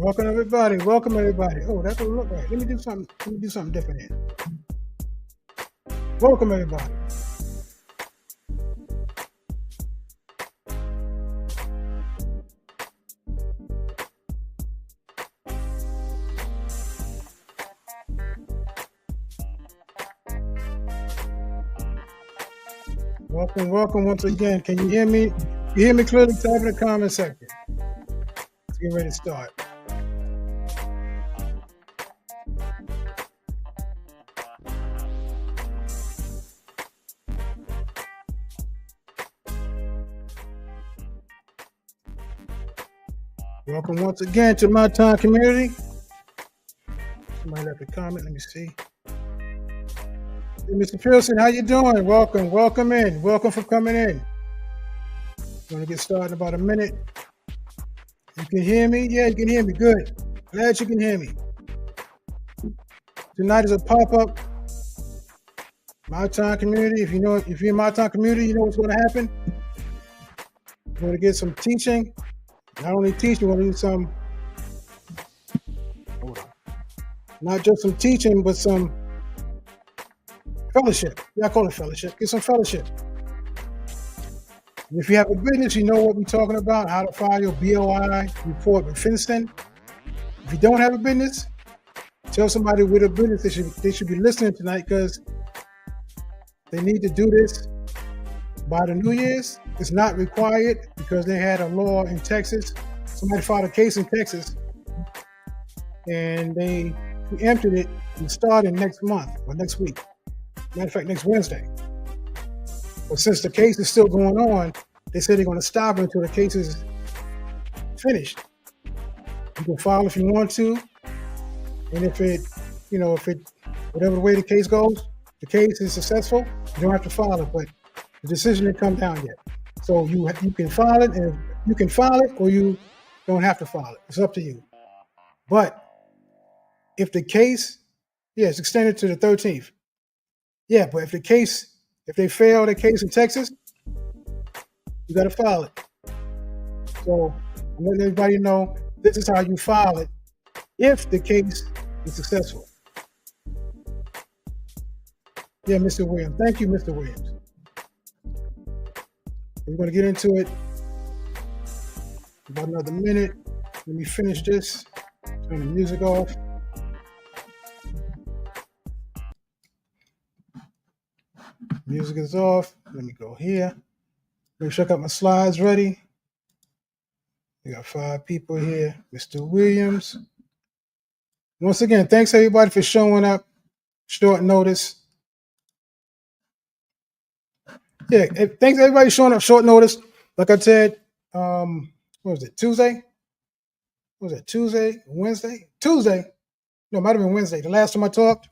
Welcome everybody. Welcome everybody. Oh, that doesn't look right. Let me do something. Let me do something different here. Welcome everybody. Welcome, welcome once again. Can you hear me? You hear me clearly? Type in the comment section. Let's get ready to start. Welcome once again to my time community. Somebody left a comment. Let me see. Hey, Mr. Pearson, how you doing? Welcome, welcome in. Welcome for coming in. We're gonna get started in about a minute. You can hear me? Yeah, you can hear me. Good. Glad you can hear me. Tonight is a pop-up My Time community. If you're in My Time community, you know what's going to happen. We're going to get some teaching. Not only teaching, we're going to do some. Hold on. Not just some teaching, but some fellowship. Yeah, I call it fellowship. Get some fellowship. And if you have a business, you know what we're talking about. How to file your BOI report with FINCEN. If you don't have a business, tell somebody with a business they should be listening tonight because they need to do this by the New Year's. It's not required because they had a law in Texas. Somebody filed a case in Texas and they preempted it and started next month or next week. Matter of fact, next Wednesday. But since the case is still going on, they said they're going to stop it until the case is finished. You can file if you want to. And if it, whatever the way the case goes, the case is successful, you don't have to file it, but the decision didn't come down yet. So you can file it, and you can file it, or you don't have to file it. It's up to you. But if the case, it's extended to the 13th. Yeah, but if they fail the case in Texas, you got to file it. So I'm letting everybody know this is how you file it if the case is successful. Yeah, Mr. Williams. Thank you, Mr. Williams. We're going to get into it about another minute. Let me finish this. Turn the music off. Music is off. Let me go here. Make sure I got my slides ready. We got 5 people here. Mr. Williams. Once again, thanks everybody for showing up. Short notice. Yeah, thanks everybody showing up short notice. Like I said, what was it, Tuesday? What was it, Tuesday? Wednesday? Tuesday. No, it might have been Wednesday. The last time I talked,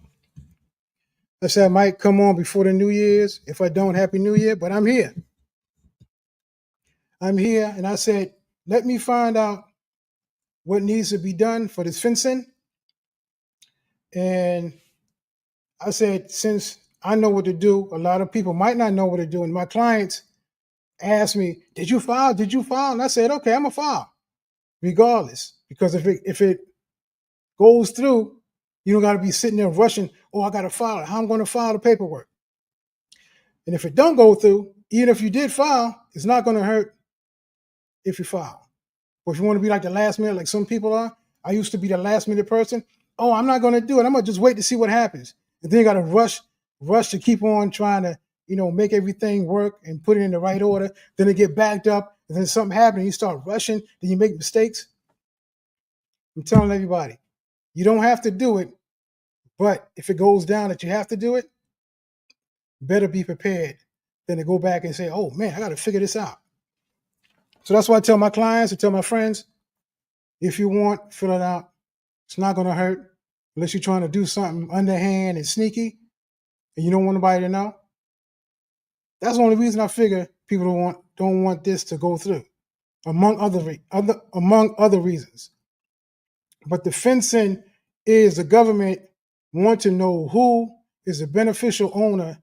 I said I might come on before the New Year's. If I don't, Happy New Year. But I'm here. I'm here, and I said, let me find out what needs to be done for this FINCEN. And I said, since I know what to do, a lot of people might not know what to do. And my clients asked me, did you file? Did you file? And I said, okay, I'm going to file regardless. Because if it goes through, you don't got to be sitting there rushing, oh, I got to file it. How am I going to file the paperwork? And if it don't go through, even if you did file, it's not going to hurt if you file. But if you want to be like the last minute, like some people are, I used to be the last minute person. Oh, I'm not going to do it. I'm going to just wait to see what happens. And then you got to rush to keep on trying to, make everything work and put it in the right order. Then it get backed up, and then something happens, you start rushing, then you make mistakes. I'm telling everybody, you don't have to do it, but if it goes down that you have to do it, better be prepared than to go back and say, oh man, I got to figure this out. So that's why I tell my clients, I tell my friends, if you want, fill it out. It's not going to hurt unless you're trying to do something underhand and sneaky and you don't want nobody to know. That's the only reason I figure people don't want this to go through, among other reasons. But the FINCEN is the government want to know who is the beneficial owner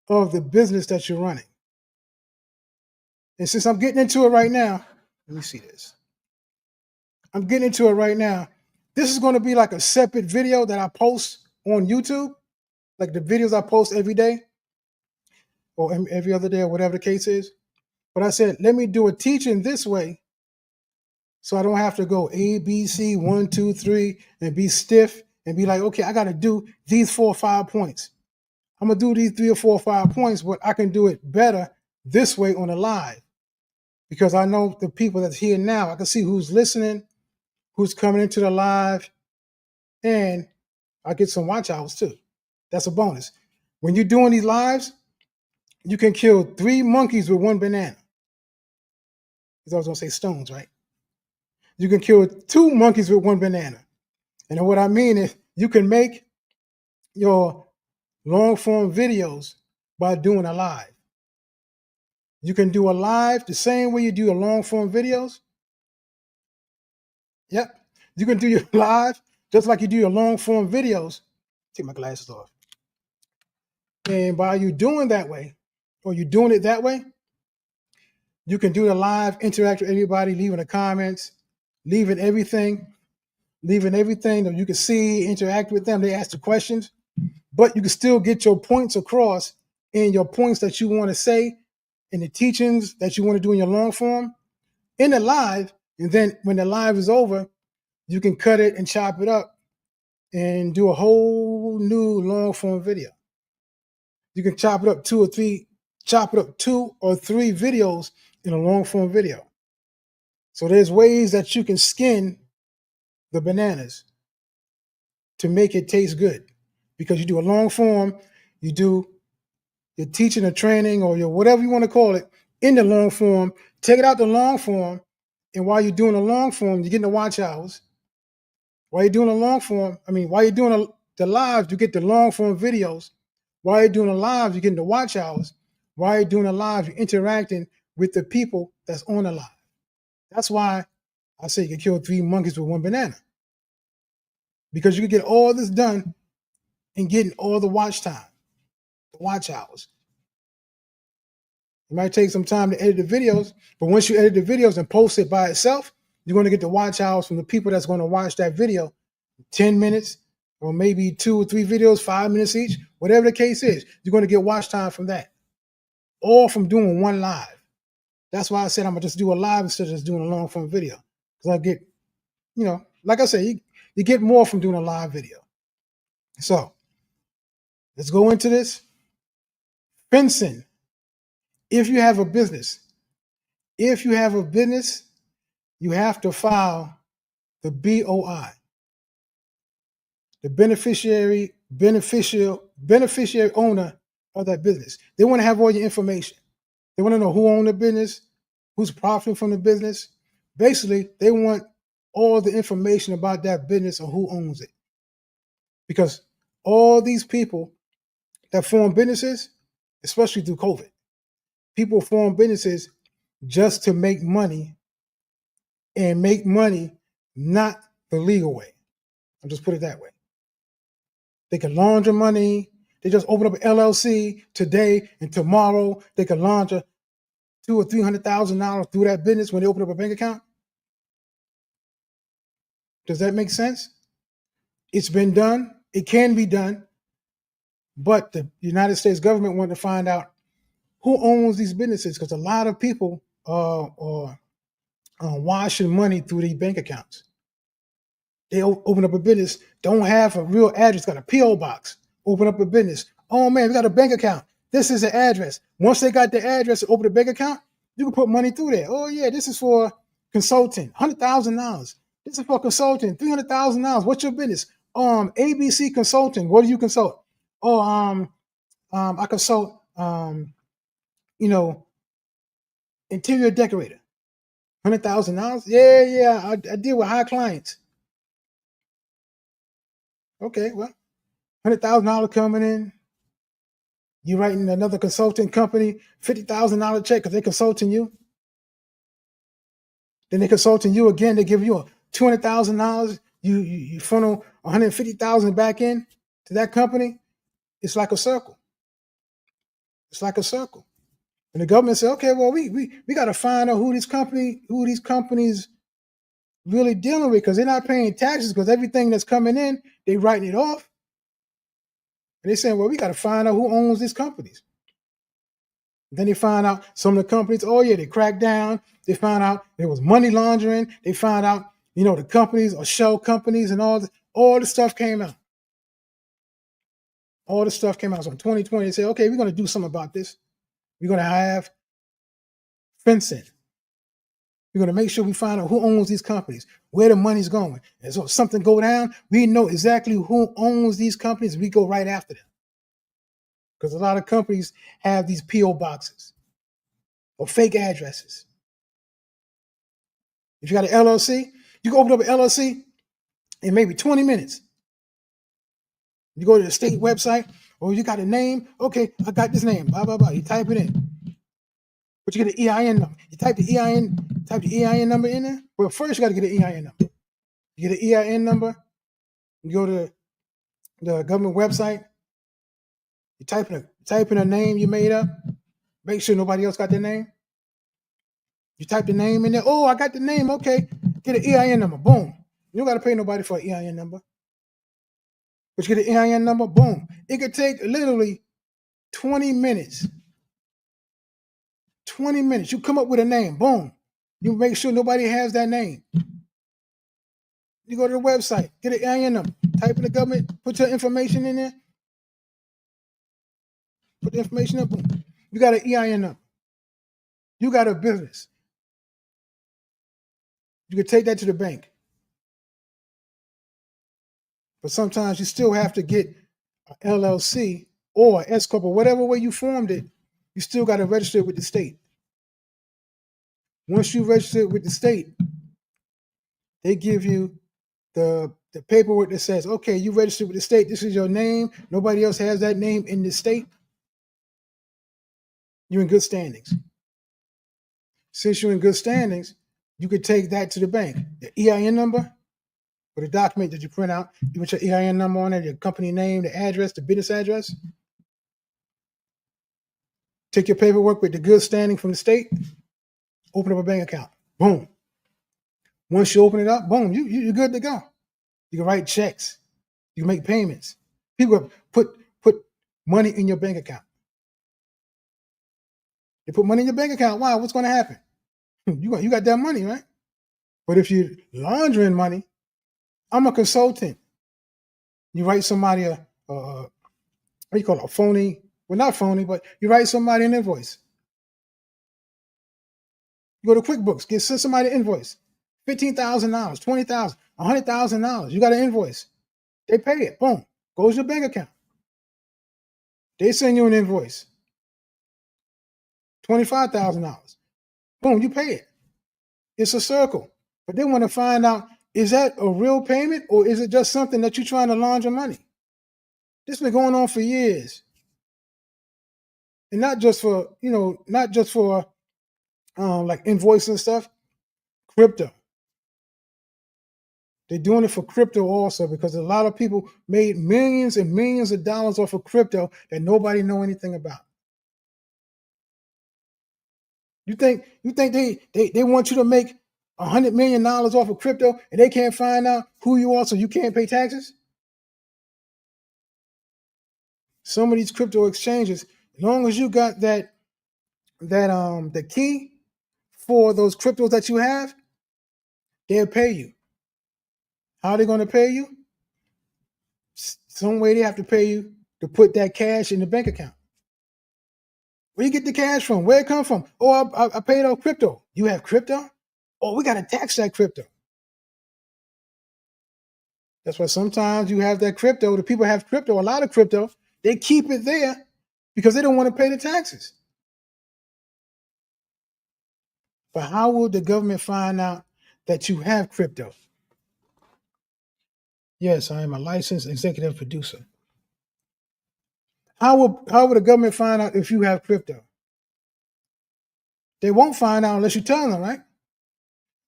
of the business that you're running. And since I'm getting into it right now, let me see this. I'm getting into it right now. This is going to be like a separate video that I post on YouTube, like the videos I post every day or every other day or whatever the case is. But I said, let me do a teaching this way so I don't have to go A, B, C, 1, 2, 3, and be stiff and be like, okay, I got to do these 4 or 5 points. I'm going to do these 3 or 4 or 5 points, but I can do it better this way on a live because I know the people that's here now. I can see who's listening, who's coming into the live, and I get some watch hours too. That's a bonus. When you're doing these lives, you can kill 3 monkeys with 1 banana. Because I was going to say stones, right? You can kill 2 monkeys with 1 banana. And what I mean is you can make your long form videos by doing a live. You can do a live the same way you do your long form videos. Yep. You can do your live just like you do your long form videos. Take my glasses off. And by you doing that way, or you doing it that way, you can do the live, interact with everybody, leaving the comments, leaving everything that you can see, interact with them. They ask the questions, but you can still get your points across in your points that you want to say in the teachings that you want to do in your long form in the live. And then when the live is over, you can cut it and chop it up and do a whole new long form video. You can chop it up 2 or 3 videos in a long form video. So there's ways that you can skin the bananas to make it taste good, because you do a long form, you do your teaching or training or your whatever you want to call it in the long form, take it out the long form, and while you're doing the long form, you're getting the watch hours. While you're doing while you're doing the lives, you get the long form videos. While you're doing the lives, you're getting the watch hours. While you're doing the lives, you're interacting with the people that's on the live. That's why I say you can kill 3 monkeys with 1 banana. Because you can get all this done and getting all the watch time, the watch hours. It might take some time to edit the videos, but once you edit the videos and post it by itself, you're going to get the watch hours from the people that's going to watch that video, 10 minutes, or maybe 2 or 3 videos, 5 minutes each, whatever the case is. You're going to get watch time from that, all from doing one live. That's why I said I'm going to just do a live instead of just doing a long form video. Because I get, like I said, you get more from doing a live video. So let's go into this. FINCEN. If you have a business, you have to file the BOI, the beneficiary owner of that business. They want to have all your information. They want to know who owns the business, who's profiting from the business. Basically, they want all the information about that business or who owns it. Because all these people that form businesses, especially through COVID, people form businesses just to make money, and make money not the legal way. I'll just put it that way. They can launder money. They just open up an LLC today, and tomorrow they can launder $200,000 or $300,000 through that business when they open up a bank account. Does that make sense? It's been done. It can be done. But the United States government wanted to find out who owns these businesses, because a lot of people are washing money through these bank accounts. They open up a business, don't have a real address, got a P.O. box, open up a business. Oh man, we got a bank account. This is the address. Once they got the address to open a bank account, you can put money through there. Oh yeah, this is for consulting, $100,000. This is for consulting, $300,000. What's your business? ABC Consulting. What do you consult? Oh, I consult, interior decorator. $100,000. Yeah. I deal with high clients. Okay, well, $100,000 coming in. You writing another consulting company $50,000 check because they're consulting you. Then they're consulting you again. They give you a $200,000. You funnel $150,000 back in to that company. It's like a circle. It's like a circle. And the government said, okay, well, we got to find out who these companies really dealing with because they're not paying taxes because everything that's coming in, they writing it off. And they're saying, well, we got to find out who owns these companies. Then they find out some of the companies, oh yeah, they cracked down. They found out there was money laundering. They found out, the companies are shell companies and all the stuff came out. All the stuff came out. So in 2020, they said, okay, we're going to do something about this. We're going to have FINCEN. We're going to make sure we find out who owns these companies, where the money's going. And so if something go down, we know exactly who owns these companies. We go right after them. Because a lot of companies have these P.O. boxes or fake addresses. If you got an LLC, you can open up an LLC in maybe 20 minutes. You go to the state website, or you got a name. Okay, I got this name. Blah blah blah. You type it in, but you get an EIN number. You type the EIN number in there. Well, first you got to get an EIN number. You get an EIN number. You go to the government website. You type in a name you made up. Make sure nobody else got the name. You type the name in there. Oh, I got the name. Okay, get an EIN number. Boom. You don't got to pay nobody for an EIN number. But you get an EIN number, boom. It could take literally 20 minutes. 20 minutes. You come up with a name, boom. You make sure nobody has that name. You go to the website, get an EIN number, type in the government, put your information in there. Put the information up, boom. You got an EIN number. You got a business. You can take that to the bank. But sometimes you still have to get an LLC or S corp or whatever way you formed it. You still got to register it with the state. Once you register it with the state, they give you the paperwork that says, okay, you registered with the state. This is your name. Nobody else has that name in the state. You're in good standings. Since you're in good standings, you could take that to the bank. The EIN number or the document that you print out, you put your EIN number on it, your company name, the address, the business address. Take your paperwork with the good standing from the state, open up a bank account. Boom. Once you open it up, boom, you're good to go. You can write checks. You can make payments. People put money in your bank account. They put money in your bank account. Wow, what's going to happen? You got that money, right? But if you're laundering money, I'm a consultant. You write somebody what do you call it? A phony? Well, not phony, but you write somebody an invoice. You go to QuickBooks, send somebody an invoice. $15,000, $20,000, $100,000. You got an invoice. They pay it. Boom. Goes to your bank account. They send you an invoice. $25,000. Boom, you pay it. It's a circle. But they want to find out, is that a real payment or is it just something that you're trying to launder money? This has been going on for years. And not just for like invoicing and stuff, crypto. They're doing it for crypto also because a lot of people made millions and millions of dollars off of crypto that nobody know anything about. You think they want you to make $100 million off of crypto and they can't find out who you are so you can't pay taxes? Some of these crypto exchanges, as long as you got the key for those cryptos that you have, they'll pay you. How are they going to pay you? Some way they have to pay you to put that cash in the bank account. Where you get the cash from? Where it come from? Oh, I paid off crypto. You have crypto? Oh, we got to tax that crypto. That's why sometimes you have that crypto. The people have crypto, a lot of crypto. They keep it there because they don't want to pay the taxes. But how will the government find out that you have crypto? Yes, I am a licensed executive producer. How will the government find out if you have crypto? They won't find out unless you tell them, right?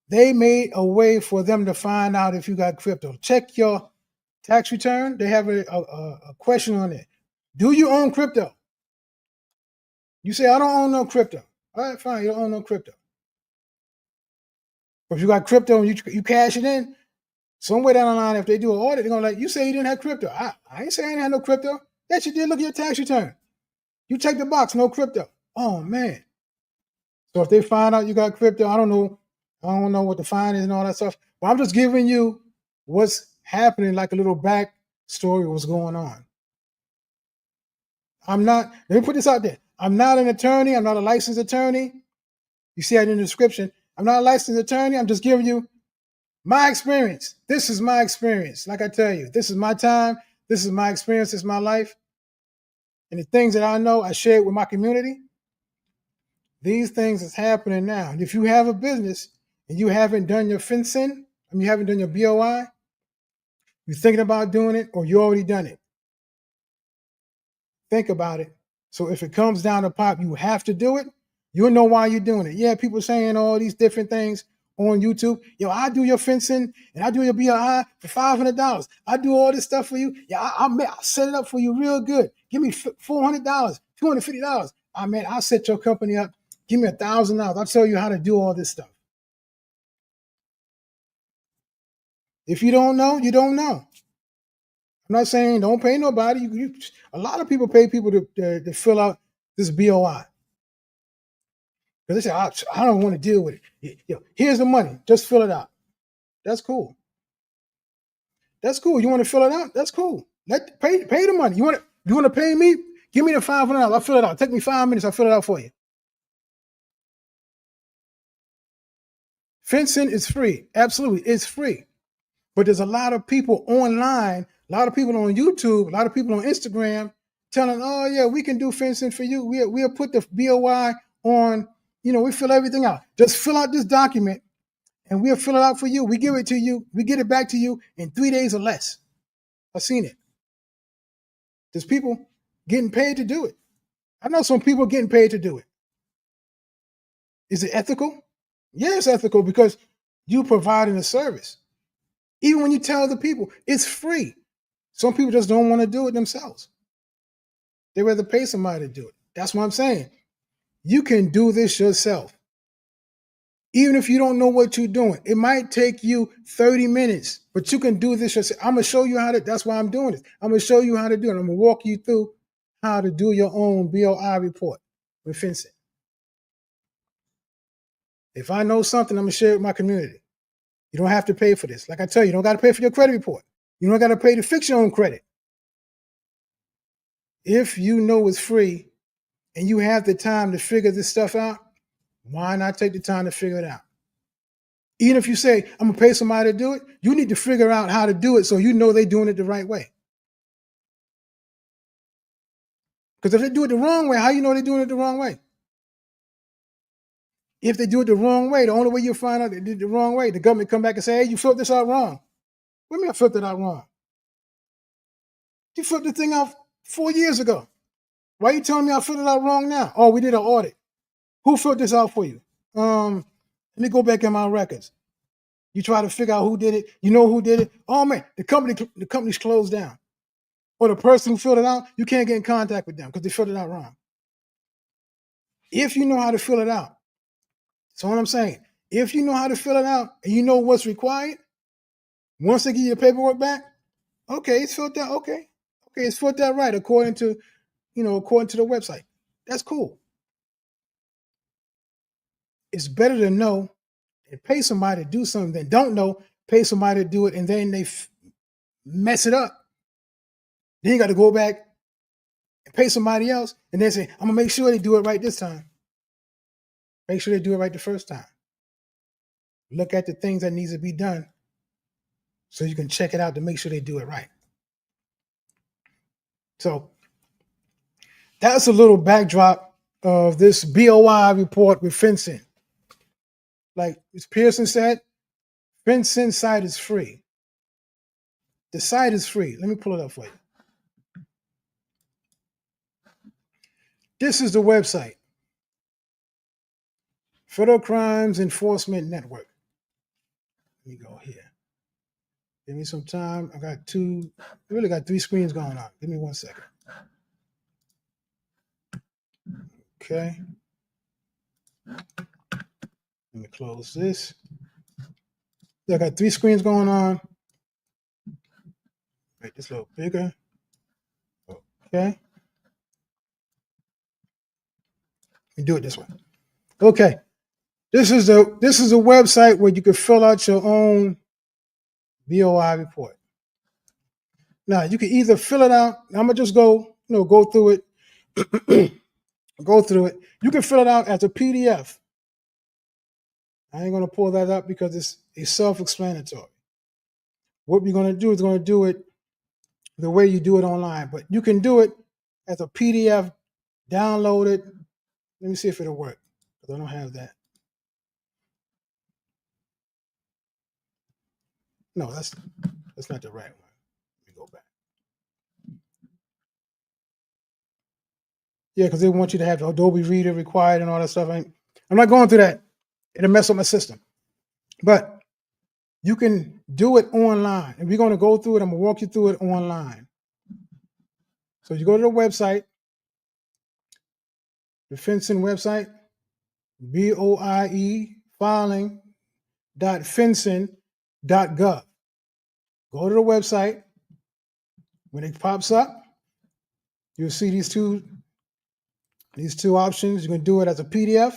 They made a way for them to find out if you got crypto. Check your tax return. They have a question on it. Do you own crypto? You say, I don't own no crypto. All right, fine. You don't own no crypto. But if you got crypto and you cash it in, somewhere down the line, if they do an audit, they're gonna like, you say you didn't have crypto. I ain't saying I didn't have no crypto. Yes, you did. Look at your tax return. You check the box, no crypto. Oh man. So if they find out you got crypto, I don't know what the fine is and all that stuff. But I'm just giving you what's happening, like a little back story of what's going on. Let me put this out there. I'm not an attorney. I'm not a licensed attorney. You see that in the description. I'm not a licensed attorney. I'm just giving you my experience. This is my experience. Like I tell you, this is my time. This is my experience. This is my life. And the things that I know, I share it with my community. These things is happening now. And if you have a business and you haven't done your FINCEN, you haven't done your BOI, you're thinking about doing it or you already done it. Think about it. So if it comes down to pop, you have to do it. You'll know why you're doing it. Yeah, people saying all these different things on YouTube. Yo, I do your FINCEN and I do your BOI for $500. I do all this stuff for you. Yeah, I'll set it up for you real good. Give me $400, $250. I'll set your company up. Give me $1,000. I'll tell you how to do all this stuff. If you don't know, you don't know. I'm not saying don't pay nobody. A lot of people pay people to fill out this BOI. Because they say, I don't want to deal with it. Here's the money. Just fill it out. That's cool. That's cool. You want to fill it out? That's cool. Pay the money. You want to pay me? Give me the $500. I'll fill it out. Take me 5 minutes. I'll fill it out for you. FINCEN is free. Absolutely. It's free. But there's a lot of people online, a lot of people on YouTube, a lot of people on Instagram telling, oh, yeah, we can do FINCEN for you. We'll put the BOI on, we fill everything out. Just fill out this document and we'll fill it out for you. We give it to you. We get it back to you in 3 days or less. I've seen it. There's people getting paid to do it. I know some people getting paid to do it. Is it ethical? Yeah, it's ethical because you providing a service. Even when you tell the people it's free, some people just don't want to do it themselves. They rather pay somebody to do it. That's what I'm saying. You can do this yourself. Even if you don't know what you're doing, it might take you 30 minutes, but you can do this yourself. I'm going to show you how to, that's why I'm doing this. I'm going to show you how to do it. I'm going to walk you through how to do your own BOI report with FINCEN. If I know something, I'm going to share it with my community. You don't have to pay for this. Like I tell you, you don't got to pay for your credit report. You don't got to pay to fix your own credit. If you know it's free and you have the time to figure this stuff out, why not take the time to figure it out? Even if you say, I'm going to pay somebody to do it, you need to figure out how to do it so you know they're doing it the right way. Because if they do it the wrong way, how you know they're doing it the wrong way? If they do it the wrong way, the only way you'll find out they did it the wrong way, the government come back and say, hey, you filled this out wrong. What do you mean I filled it out wrong? You filled the thing out 4 years ago. Why are you telling me I filled it out wrong now? Oh, we did an audit. Who filled this out for you? Let me go back in my records. You try to figure out who did it. You know who did it. Oh man, the company's closed down. Or the person who filled it out, you can't get in contact with them because they filled it out wrong. If you know how to fill it out, that's all I'm saying. If you know how to fill it out and you know what's required, once they give you the paperwork back, okay, it's filled out. Okay, it's filled out right according to the website. That's cool. It's better to know and pay somebody to do something than don't know, pay somebody to do it, and then they mess it up. Then you got to go back and pay somebody else, and then say, I'm going to make sure they do it right this time. Make sure they do it right the first time. Look at the things that needs to be done so you can check it out to make sure they do it right. So that's a little backdrop of this BOI report with FINCEN. Like as Pearson said, FINCEN site is free. The site is free. Let me pull it up for you. This is the website. Federal Crimes Enforcement Network. Let me go here. Give me some time. I really got 3 screens going on. Give me 1 second. Okay. Let me close this. So I got 3 screens going on. Make this a little bigger. Okay. And do it this way. Okay. This is a website where you can fill out your own BOI report. Now you can either fill it out. I'm gonna just go through it. Go through it. You can fill it out as a PDF. I ain't gonna pull that up because it's self-explanatory. What we're gonna do is gonna do it the way you do it online, but you can do it as a PDF. Download it. Let me see if it'll work because I don't have that. No, that's not the right one. Let me go back. Yeah, because they want you to have the Adobe Reader required and all that stuff. I'm not going through that. It'll mess up my system. But you can do it online. And we're going to go through it. I'm going to walk you through it online. So you go to the website, the FINCEN website, BOIE filing.fincen.gov. Go to the website. When it pops up, you'll see these two options. You can do it as a PDF.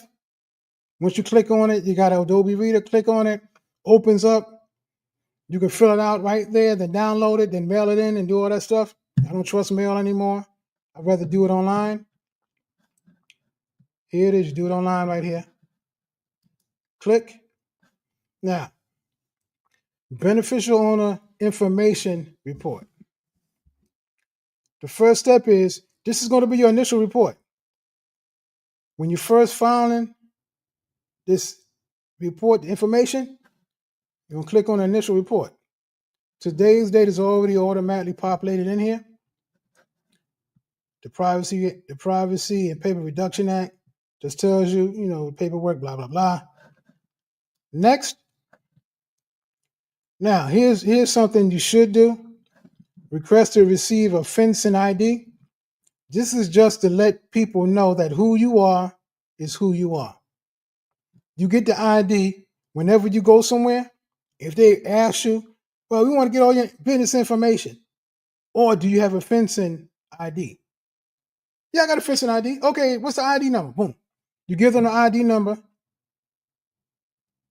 Once you click on it, you got an Adobe Reader. Click on it, opens up. You can fill it out right there, then download it, then mail it in and do all that stuff. I don't trust mail anymore. I'd rather do it online. Here it is. You do it online right here. Click. Now, beneficial owner information report. The first step is this is going to be your initial report. When you're first filing this report, the information, you're going to click on the initial report. Today's date is already automatically populated in here. The Privacy and Paper Reduction Act just tells you, paperwork, blah, blah, blah. Next. Now, here's something you should do. Request to receive a FINCEN ID. This is just to let people know that who you are is who you are. You get the ID whenever you go somewhere. If they ask you, well, we want to get all your business information, or do you have a FINCEN ID? Yeah, I got a FINCEN ID. Okay, what's the ID number? Boom. You give them the ID number.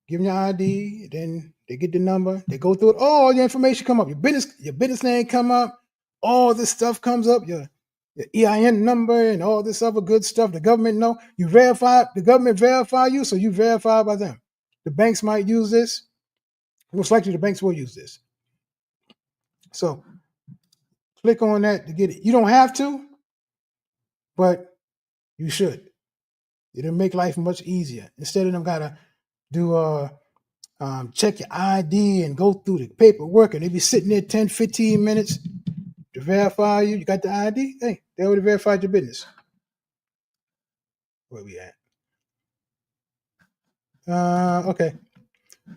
Give them your ID, then they get the number. They go through it. All your information come up. Your business name come up. All this stuff comes up. Your EIN number and all this other good stuff. The government know you verify. The government verify you, so you verify by them. The banks might use this. Most likely, the banks will use this. So, click on that to get it. You don't have to, but you should. It'll make life much easier. Instead of them gotta do check your ID and go through the paperwork, and they be sitting there 10, 15 minutes to verify you. You got the ID? Hey, they already verified your business. Where we at? Okay.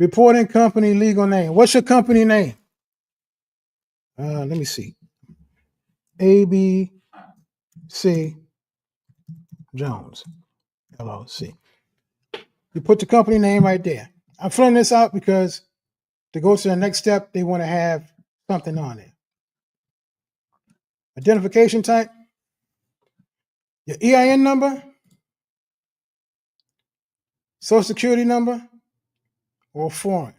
Reporting company legal name. What's your company name? Let me see. ABC Jones, LLC. You put the company name right there. I'm filling this out because to go to the next step, they want to have something on it. Identification type, your EIN number, Social Security number, or foreign.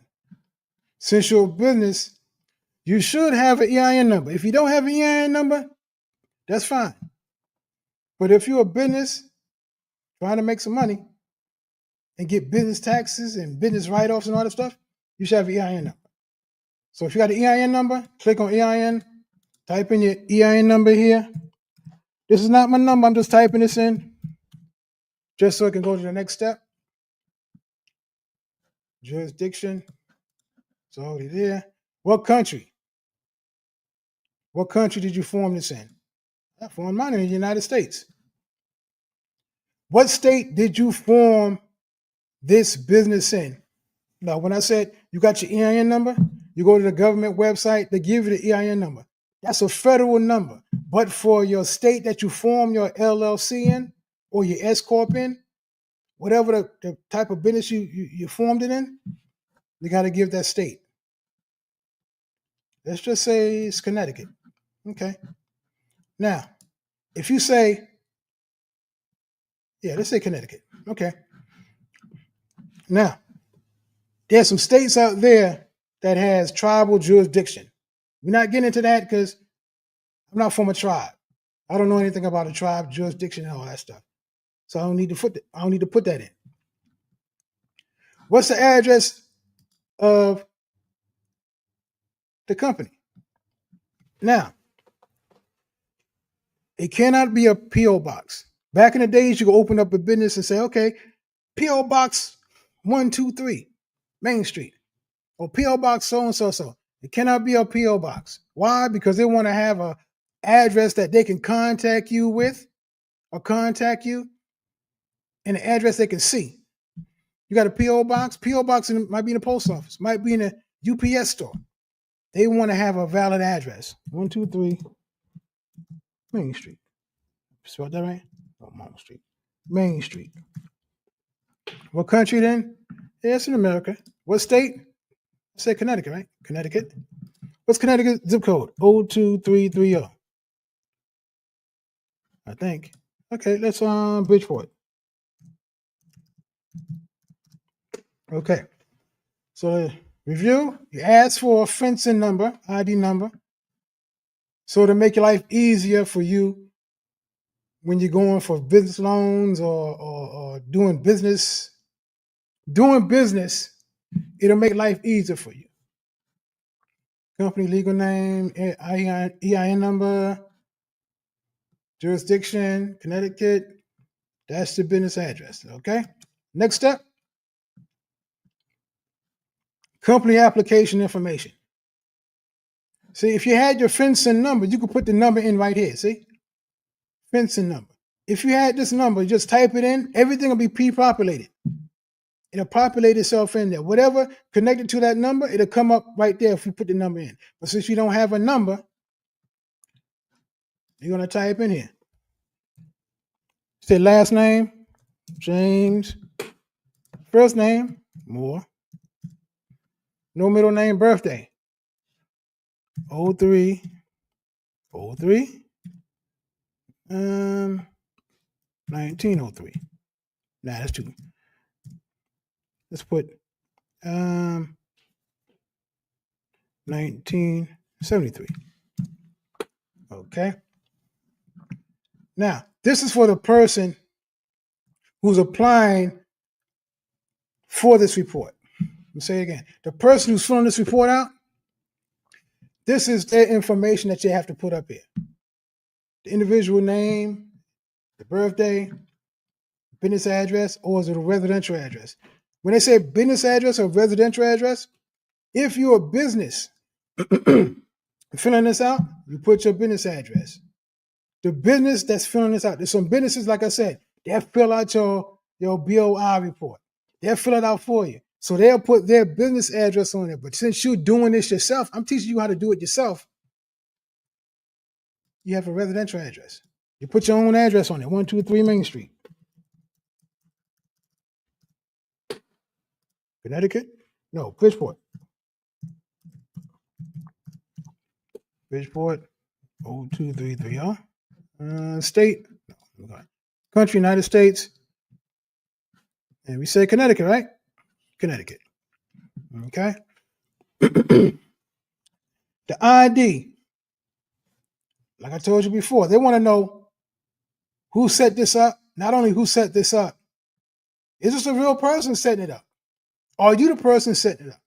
Since you're a business, you should have an EIN number. If you don't have an EIN number, that's fine. But if you're a business trying to make some money and get business taxes and business write-offs and all that stuff, you should have an EIN number. So if you got an EIN number, click on EIN, type in your EIN number here. This is not my number. I'm just typing this in just so I can go to the next step. Jurisdiction. It's already there. What country? What country did you form this in? I formed mine in the United States. What state did you form this business in? Now, when I said you got your EIN number, you go to the government website, they give you the EIN number. That's a federal number. But for your state that you form your LLC in or your S Corp in, whatever the type of business you formed it in, You got to give that state. Let's just say it's Connecticut. Okay. Now, if you say, yeah, let's say Connecticut. Okay. Now, there's some states out there that has tribal jurisdiction. We're not getting into that because I'm not from a tribe. I don't know anything about a tribe, jurisdiction, and all that stuff. So I don't need to put that in. What's the address of the company? Now, it cannot be a P.O. box. Back in the days, you could open up a business and say, okay, P.O. Box 123, Main Street, or P.O. Box so-and-so. It cannot be a P.O. box. Why? Because they want to have an address that they can contact you with or contact you, and an address they can see. You got a P.O. box? P.O. box might be in the post office, might be in a UPS store. They want to have a valid address. 123 Main Street. Spelled that right? Oh, Main Street. Main Street. What country then? Yeah, it's in America. What state? Say Connecticut, right? Connecticut. What's Connecticut zip code? 02330. I think. Okay, let's Bridgeport. Okay. So review, you ask for a FINCEN number, ID number. So to make your life easier for you when you're going for business loans or doing business, it'll make life easier for you. Company legal name, EIN number, jurisdiction, Connecticut. That's the business address, okay? Next step, company application information. See, if you had your FINCEN number, you could put the number in right here, see? FINCEN number. If you had this number, just type it in, everything will be pre-populated. It'll populate itself in there. Whatever connected to that number, it'll come up right there if you put the number in. But since you don't have a number, you're going to type in here. Say last name, James. First name, Moore. No middle name, birthday. 03. 1903. Nah, that's two. Let's put 1973. Okay. Now, this is for the person who's applying for this report. I'll say it again. The person who's filling this report out, this is their information that you have to put up here. The individual name, the birthday, business address, or is it a residential address? When they say business address or residential address, if you're a business filling this out, you put your business address. The business that's filling this out, there's some businesses, like I said, they'll fill out your BOI report. They'll fill it out for you. So they'll put their business address on it. But since you're doing this yourself, I'm teaching you how to do it yourself. You have a residential address. You put your own address on it, 123 Main Street. Connecticut? No, Bridgeport. Bridgeport, 02330. State, country, United States. And we say Connecticut, right? Connecticut. Okay. The ID, like I told you before, they want to know who set this up. Not only who set this up, is this a real person setting it up? Or are you the person setting it up?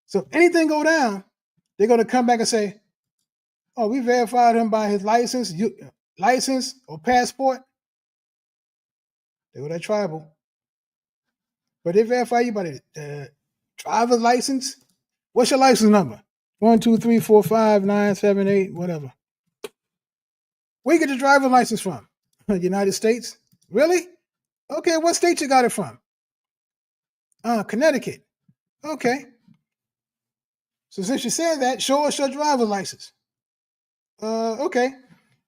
So if anything go down, they're going to come back and say, oh, we verified him by his license or passport. They go that tribal. But they verify you by the driver's license. What's your license number? 1, 2, 3, 4, 5, 9, 7, 8, whatever. Where you get your driver's license from? United States? Really? Okay, what state you got it from? Connecticut. Okay. So since you said that, show us your driver's license. Okay.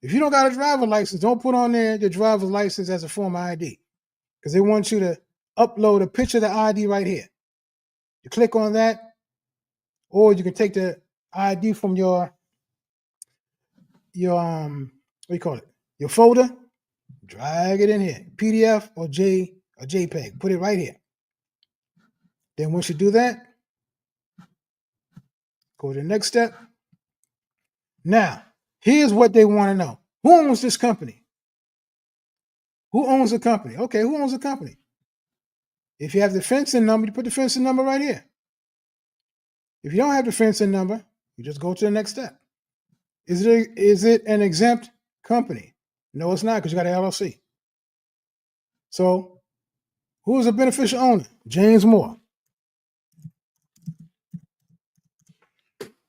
If you don't got a driver's license, don't put on there your driver's license as a form of ID, because they want you to upload a picture of the ID right here. You click on that, or you can take the ID from your what do you call it? Your folder, drag it in here, PDF or JPEG. Put it right here. Then once you do that, go to the next step. Now, here's what they want to know. Who owns this company? Who owns the company? Okay, who owns the company? If you have the FINCEN number, you put the FINCEN number right here. If you don't have the FINCEN number, you just go to the next step. Is it an exempt company? No, it's not, because you got an LLC. So, who is the beneficial owner? James Moore.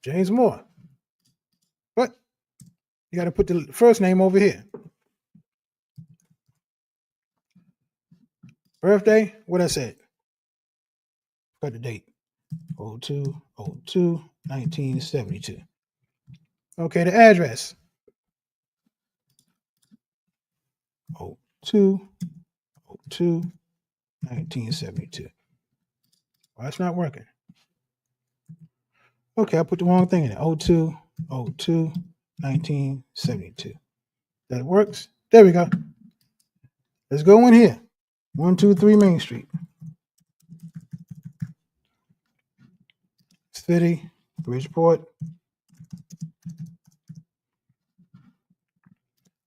James Moore. But you got to put the first name over here. Birthday, what I said. Got the date. 02/02/1972. Okay, the address. 02/02/1972. Well, that's not working. Okay, I put the wrong thing in it. 02/02/1972. That works. There we go. Let's go in here. 123 Main Street. City, Bridgeport.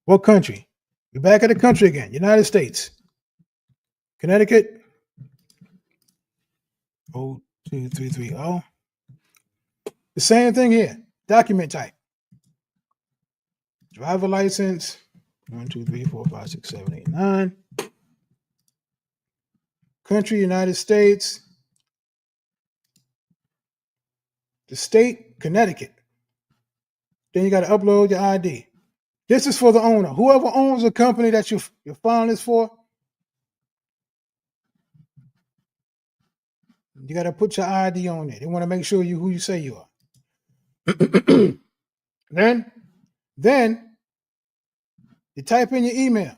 What country? We're back at the country again. United States. Connecticut. 02330. The same thing here. Document type. Driver license. 1, 2, 3, 4, 5, 6, 7, 8, 9. Country, United States. The state, Connecticut. Then you got to upload your ID. This is for the owner. Whoever owns the company that you're filing this for, you got to put your ID on it. They want to make sure you who you say you are. Then you type in your email.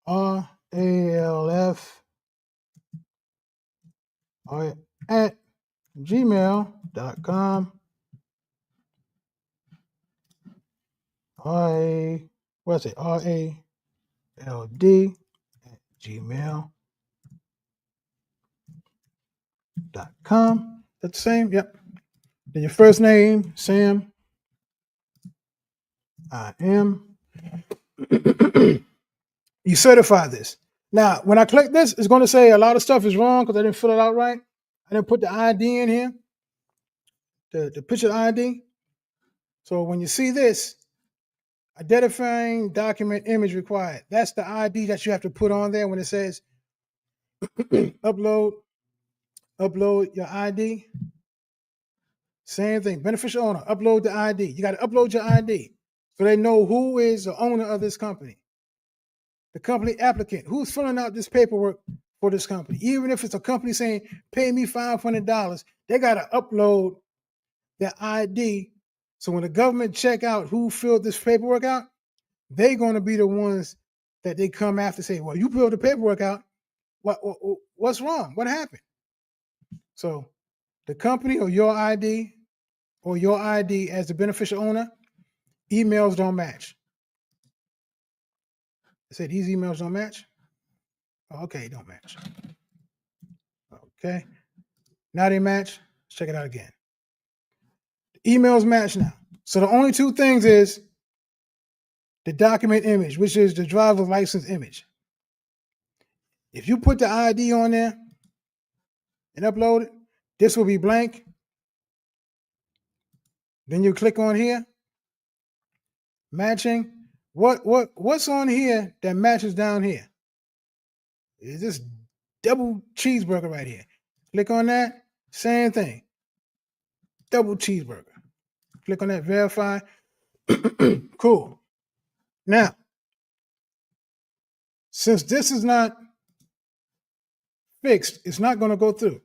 RALF@gmail.com. What's it? RALD@gmail.com. That's the same? Yep. Then your first name, Sam. I am. You certify this. Now, when I click this, it's going to say a lot of stuff is wrong because I didn't fill it out right. I didn't put the ID in here, the picture ID. So when you see this, identifying document image required, that's the ID that you have to put on there when it says upload your ID. Same thing, beneficial owner, upload the ID. You got to upload your ID so they know who is the owner of this company. The company applicant, who's filling out this paperwork for this company. Even if it's a company saying, pay me $500, they got to upload their ID. So when the government check out who filled this paperwork out, they're going to be the ones that they come after say, well, you filled the paperwork out. What's wrong? What happened? So the company or your ID as the beneficial owner, emails don't match. I said these emails don't match. Okay, don't match. Okay. Now they match. Let's check it out again. The emails match now. So the only two things is the document image, which is the driver's license image. If you put the ID on there and upload it, this will be blank. Then you click on here, matching. What's on here that matches down here? Is this double cheeseburger right here? Click on that, same thing. Double cheeseburger. Click on that, verify. Cool. Now, since this is not fixed, it's not going to go through.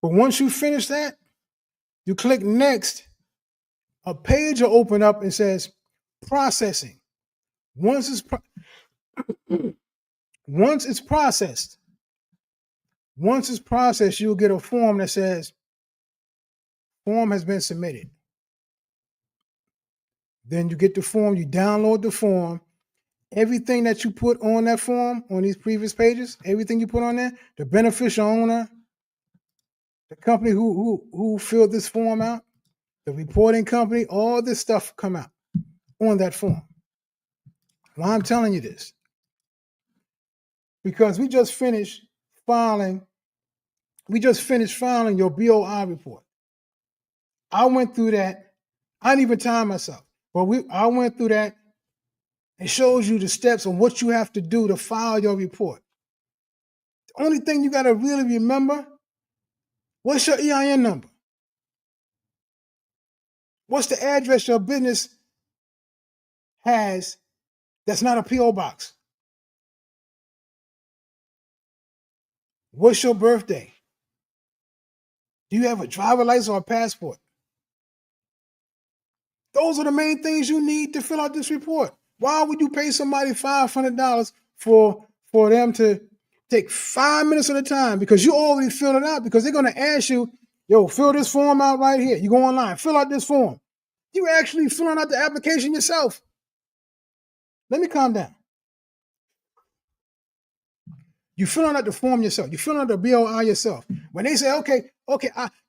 But once you finish that, you click next, a page will open up and says processing. Once it's processed, Once it's processed, you'll get a form that says, form has been submitted. Then you get the form, you download the form. Everything that you put on that form, on these previous pages, everything you put on there, the beneficial owner, the company who filled this form out, the reporting company, all this stuff come out on that form. Why I'm telling you this? Because we just finished filing your BOI report. I went through that. I didn't even time myself, but I went through that. It shows you the steps on what you have to do to file your report. The only thing you got to really remember, what's your EIN number? What's the address your business has that's not a P.O. box? What's your birthday? Do you have a driver license or a passport? Those are the main things you need to fill out this report. Why would you pay somebody $500 for them to take 5 minutes at a time? Because you already filled it out, because they're going to ask you, yo, fill this form out right here. You go online, fill out this form. You actually filling out the application yourself. Let me calm down. You filling out the form yourself. You filling out the BOI yourself. When they say, okay,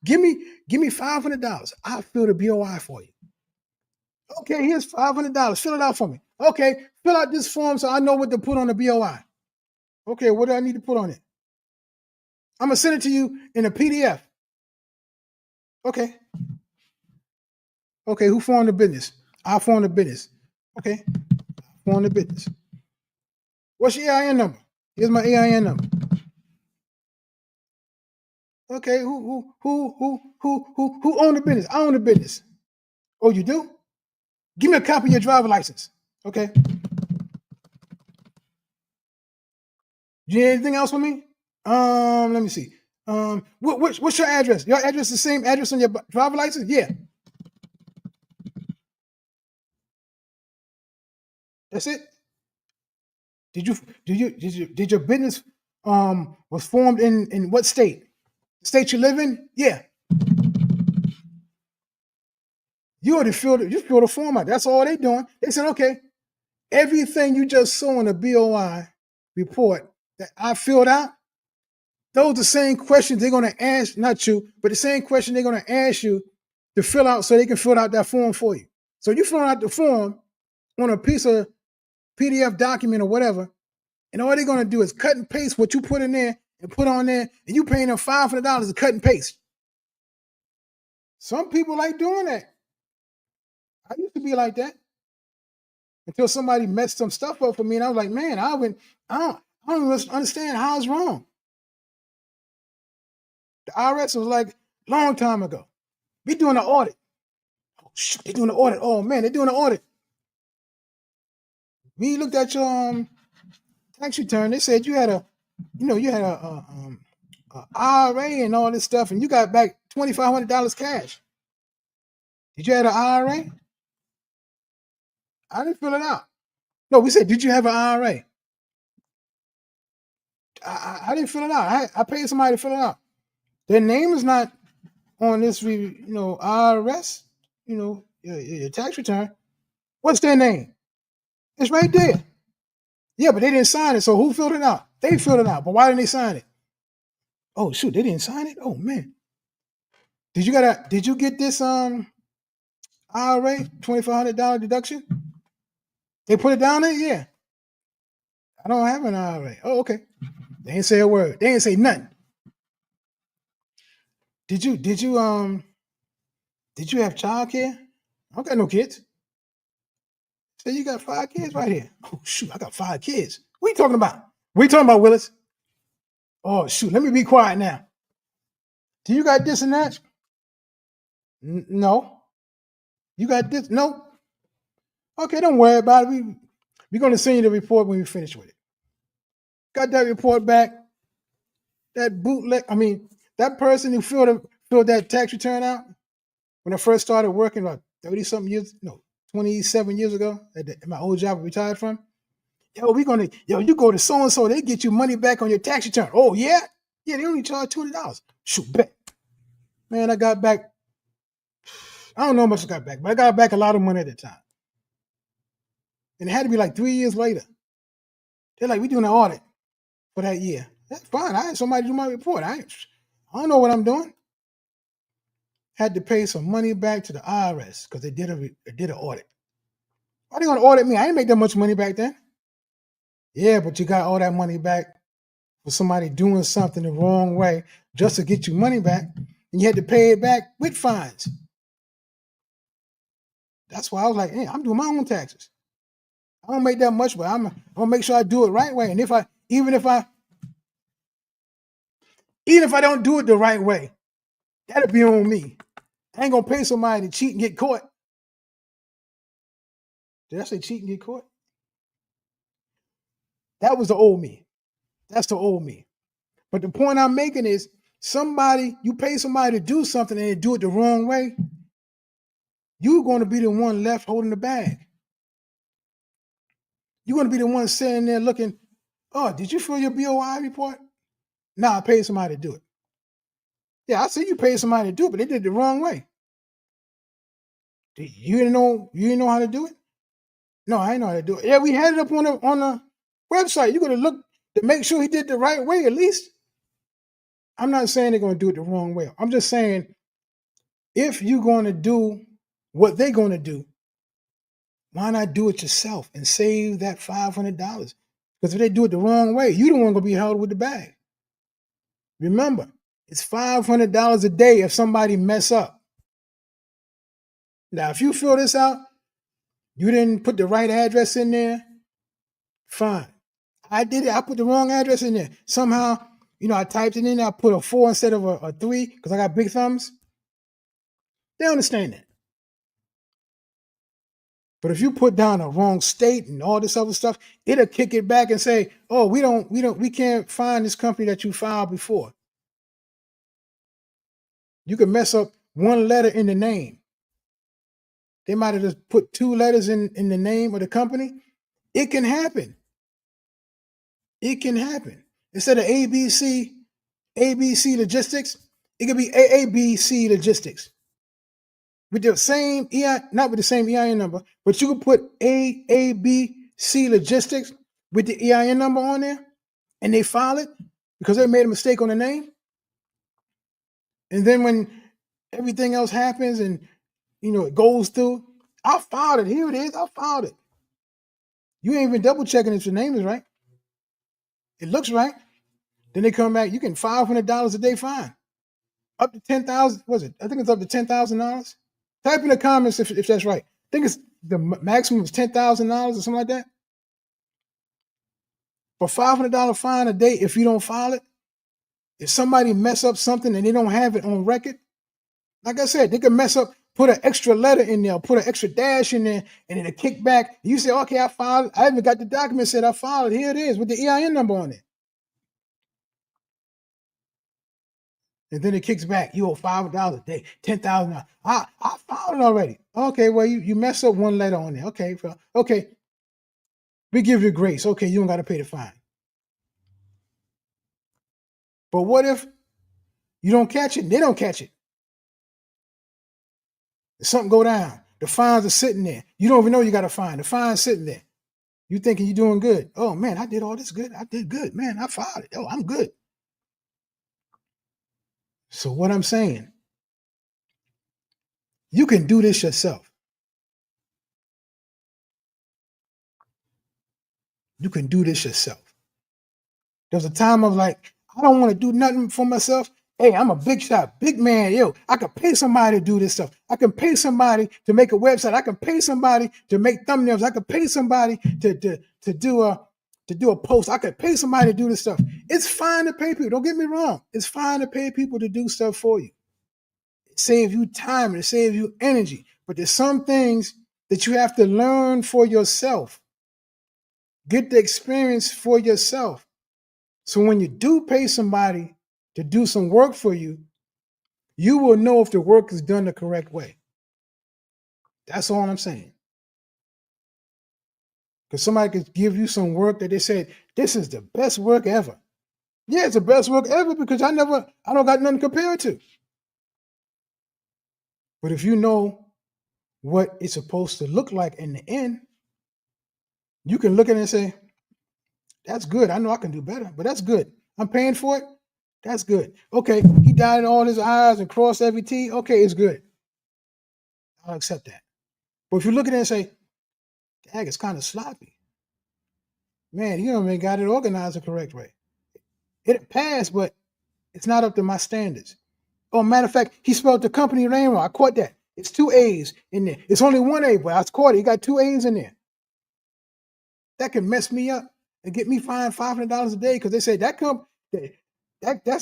give me $500. I'll fill the BOI for you. Okay, here's $500. Fill it out for me. Okay, fill out this form so I know what to put on the BOI. Okay, what do I need to put on it? I'm going to send it to you in a PDF. Okay. Okay, who formed the business? I formed the business. Okay, I formed the business. What's your EIN number? Here's my EIN number. Okay, who owned the business? I own the business. Oh, you do? Give me a copy of your driver license. Okay. You need anything else for me? Let me see. What's your address? Your address is the same address on your driver license? Yeah. That's it. Did your business was formed in what state? The state you live in? Yeah. You already filled the form out. That's all they doing. They said, okay, everything you just saw in the BOI report that I filled out, those are the same questions they're going to ask, not you, but the same question they're going to ask you to fill out so they can fill out that form for you. So you fill out the form on a piece of PDF document or whatever, and all they're going to do is cut and paste what you put in there and put on there, and you paying them $500 to cut and paste. Some people like doing that. I used to be like that until somebody messed some stuff up for me, and I was like, man, I don't even understand how it's wrong. The IRS was like, long time ago, we doing an audit. Oh, shoot, they're doing an audit. Oh, man, they're doing an audit. We looked at your tax return. They said you had a IRA and all this stuff, and you got back $2,500 cash. Did you have an IRA? I didn't fill it out. No, we said, did you have an IRA? I didn't fill it out. I paid somebody to fill it out. Their name is not on this, IRS, your tax return. What's their name? It's right there. Yeah, but they didn't sign it. So who filled it out? They filled it out. But why didn't they sign it? Oh, shoot, they didn't sign it? Oh, man. Did you get this IRA $2,500 deduction? They put it down there? Yeah. I don't have an IRA. Oh, okay. They didn't say a word. They didn't say nothing. Did you have child care? I don't got no kids. Say you got 5 kids right here. Oh, shoot, I got 5 kids. What are you talking about? What are you talking about, Willis? Oh, shoot, let me be quiet now. Do you got this and that? No. You got this? No. Okay, don't worry about it. We're going to send you the report when we finish with it. Got that report back. That person who filled that tax return out when I first started working, like 30-something years, 27 years ago at my old job I retired from. You go to so-and-so, they get you money back on your tax return. Oh, yeah? Yeah, they only charge $200. Shoot, bet. Man, I got back, I don't know how much I got back, but I got back a lot of money at the time. And it had to be like 3 years later. They're like, we're doing an audit for that year. That's fine. I had somebody do my report. I don't know what I'm doing. Had to pay some money back to the IRS because they did an audit. Why are they going to audit me? I didn't make that much money back then. Yeah, but you got all that money back for somebody doing something the wrong way just to get you money back, and you had to pay it back with fines. That's why I was like, hey, I'm doing my own taxes. I don't make that much, but I'm gonna make sure I do it right way. And even if I don't do it the right way, that'll be on me. I ain't gonna pay somebody to cheat and get caught. Did I say cheat and get caught? That was the old me. That's the old me. But the point I'm making is you pay somebody to do something and they do it the wrong way, you're going to be the one left holding the bag. You're going to be the one sitting there looking, oh, did you fill your BOI report? No, I paid somebody to do it. Yeah, I see you paid somebody to do it, but they did it the wrong way. You didn't know how to do it? No, I didn't know how to do it. Yeah, we had it up on the website. You're going to look to make sure he did the right way at least. I'm not saying they're going to do it the wrong way. I'm just saying if you're going to do what they're going to do, why not do it yourself and save that $500? Because if they do it the wrong way, you don't want to be held with the bag. Remember, it's $500 a day if somebody mess up. Now, if you fill this out, you didn't put the right address in there, fine. I did it. I put the wrong address in there. Somehow, I typed it in there. I put a 4 instead of a 3 because I got big thumbs. They understand that. But if you put down a wrong state and all this other stuff, it'll kick it back and say, oh, we can't find this company that you filed before. You can mess up one letter in the name. They might have just put 2 letters in the name of the company. It can happen. It can happen. Instead of ABC Logistics, it could be AABC Logistics. With the same EI, not with the same EIN number, but you could put AABC Logistics with the EIN number on there, and they file it because they made a mistake on the name. And then when everything else happens and it goes through, I filed it. Here it is. I filed it. You ain't even double checking if your name is right. It looks right. Then they come back. You can $500 a day fine. Up to 10,000. Was it? I think it's up to $10,000. Type in the comments if that's right. I think it's the maximum is $10,000 or something like that. For $500 fine a day if you don't file it. If somebody mess up something and they don't have it on record, like I said, they can mess up, put an extra letter in there, put an extra dash in there, and it'll kick back. You say, okay, I filed it. I even got the document said I filed it. Here it is with the EIN number on it. And then it kicks back. You owe $500 a day, $10,000. I filed it already. Okay, well, you mess up one letter on there. Okay, we give you grace. Okay, you don't got to pay the fine. But what if you don't catch it and they don't catch it? If something go down, the fines are sitting there. You don't even know you got a fine. The fine's sitting there. You thinking you're doing good. Oh, man, I did all this good. I did good. Man, I filed it. Oh, I'm good. So what I'm saying, you can do this yourself. You can do this yourself. There was a time I was like, I don't want to do nothing for myself. Hey, I'm a big shot, big man. Yo, I can pay somebody to do this stuff. I can pay somebody to make a website. I can pay somebody to make thumbnails. I can pay somebody to do a post. I could pay somebody to do this stuff. It's fine to pay people. Don't get me wrong. It's fine to pay people to do stuff for you. It saves you time and it saves you energy. But there's some things that you have to learn for yourself. Get the experience for yourself. So when you do pay somebody to do some work for you, you will know if the work is done the correct way. That's all I'm saying. Because somebody could give you some work that they said, this is the best work ever. Yeah, it's the best work ever because I don't got nothing to compare it to. But if you know what it's supposed to look like in the end, you can look at it and say, that's good. I know I can do better, but that's good. I'm paying for it. That's good. Okay, he dotted all his I's and crossed every T. Okay, it's good. I'll accept that. But if you look at it and say, dang, it's kind of sloppy. Man, he don't even got it organized the correct way. It passed, but it's not up to my standards. Oh, matter of fact, he spelled the company name wrong. I caught that. It's 2 A's in there. It's only 1 A, but I caught it. He got 2 A's in there. That can mess me up and get me fined $500 a day because they say that's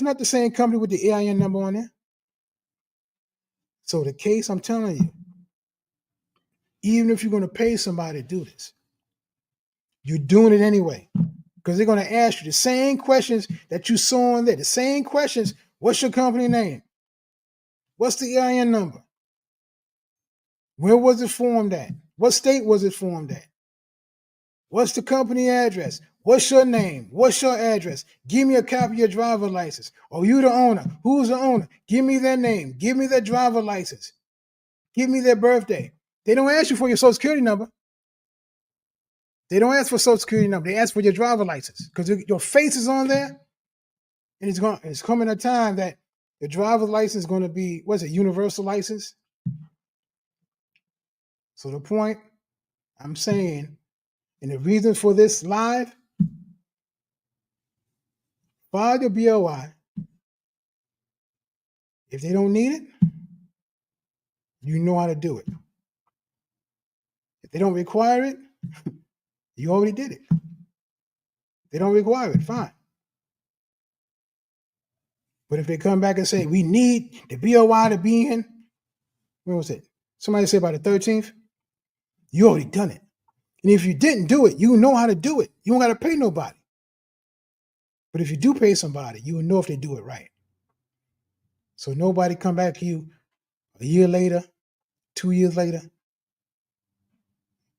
not the same company with the EIN number on there. So the case, I'm telling you, even if you're going to pay somebody to do this, you're doing it anyway because they're going to ask you the same questions that you saw in there. The same questions. What's your company name? What's the EIN number? Where was it formed at? What state was it formed at? What's the company address? What's your name? What's your address? Give me a copy of your driver license. Are you the owner? Who's the owner? Give me their name. Give me their driver license. Give me their birthday. They don't ask you for your social security number. They don't ask for social security number. They ask for your driver license because your face is on there, and it's coming a time that your driver's license is going to be, what's it, universal license? So the point I'm saying, and the reason for this live, file your BOI. If they don't need it, you know how to do it. If they don't require it, you already did it. They don't require it, fine. But if they come back and say, we need the BOI to be in, when was it? Somebody said by the 13th, you already done it. And if you didn't do it, you know how to do it. You don't got to pay nobody. But if you do pay somebody, you will know if they do it right. So nobody come back to you a year later, 2 years later,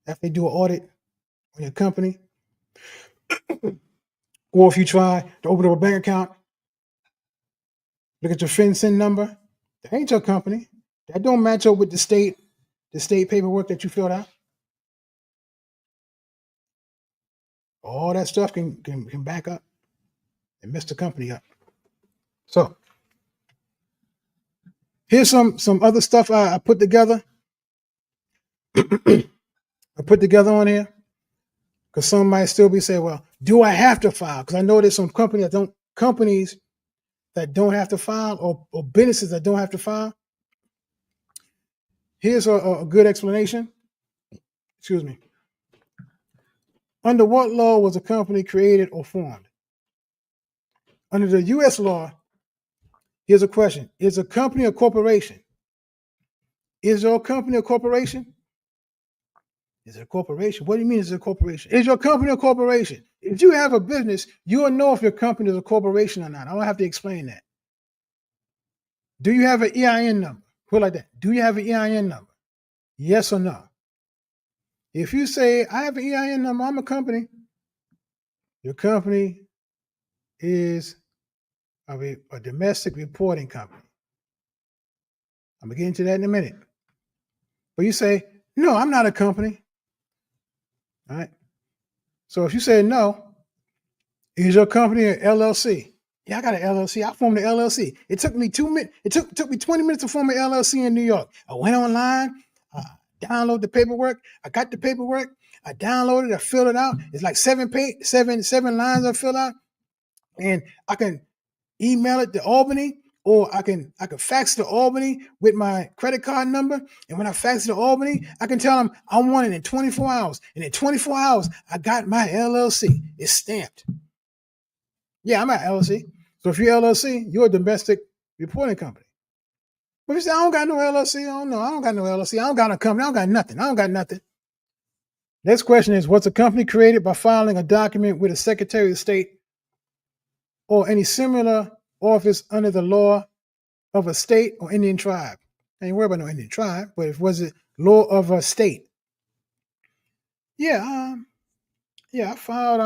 after they do an audit on your company, or if you try to open up a bank account, look at your FINCEN number, that ain't your company. That don't match up with the state paperwork that you filled out. All that stuff can back up and mess the company up. So here's some other stuff I put together. I put together on here because some might still be saying, well, do I have to file? Because I know there's some companies that don't have to file, or businesses that don't have to file. Here's a good explanation. Excuse me. Under what law was a company created or formed? Under the U.S. law, here's a question. Is a company a corporation? Is your company a corporation? Is it a corporation? What do you mean is it a corporation? Is your company a corporation? If you have a business, you will know if your company is a corporation or not. I don't have to explain that. Do you have an EIN number? Put it like that. Do you have an EIN number? Yes or no? If you say, I have an EIN number, I'm a company, your company is a domestic reporting company. I'm going to get into that in a minute. But you say, no, I'm not a company. All right. So if you say no, is your company an LLC? Yeah, I got an LLC. I formed an LLC. It took me 2 minutes. It took me 20 minutes to form an LLC in New York. I went online, downloaded the paperwork. I got the paperwork. I downloaded it. I filled it out. It's like seven lines I fill out, and I can email it to Albany, or I can fax to Albany with my credit card number. And when I fax it to Albany, I can tell them I want it in 24 hours. And in 24 hours, I got my LLC. It's stamped. Yeah, I'm at LLC. So if you're LLC, you're a domestic reporting company. But if you say, I don't got no LLC, I don't got no LLC. I don't got no company. I don't got nothing. Next question is, was a company created by filing a document with a Secretary of State or any similar office under the law of a state or Indian tribe? I ain't worried about no Indian tribe, but if was it law of a state? Yeah, I filed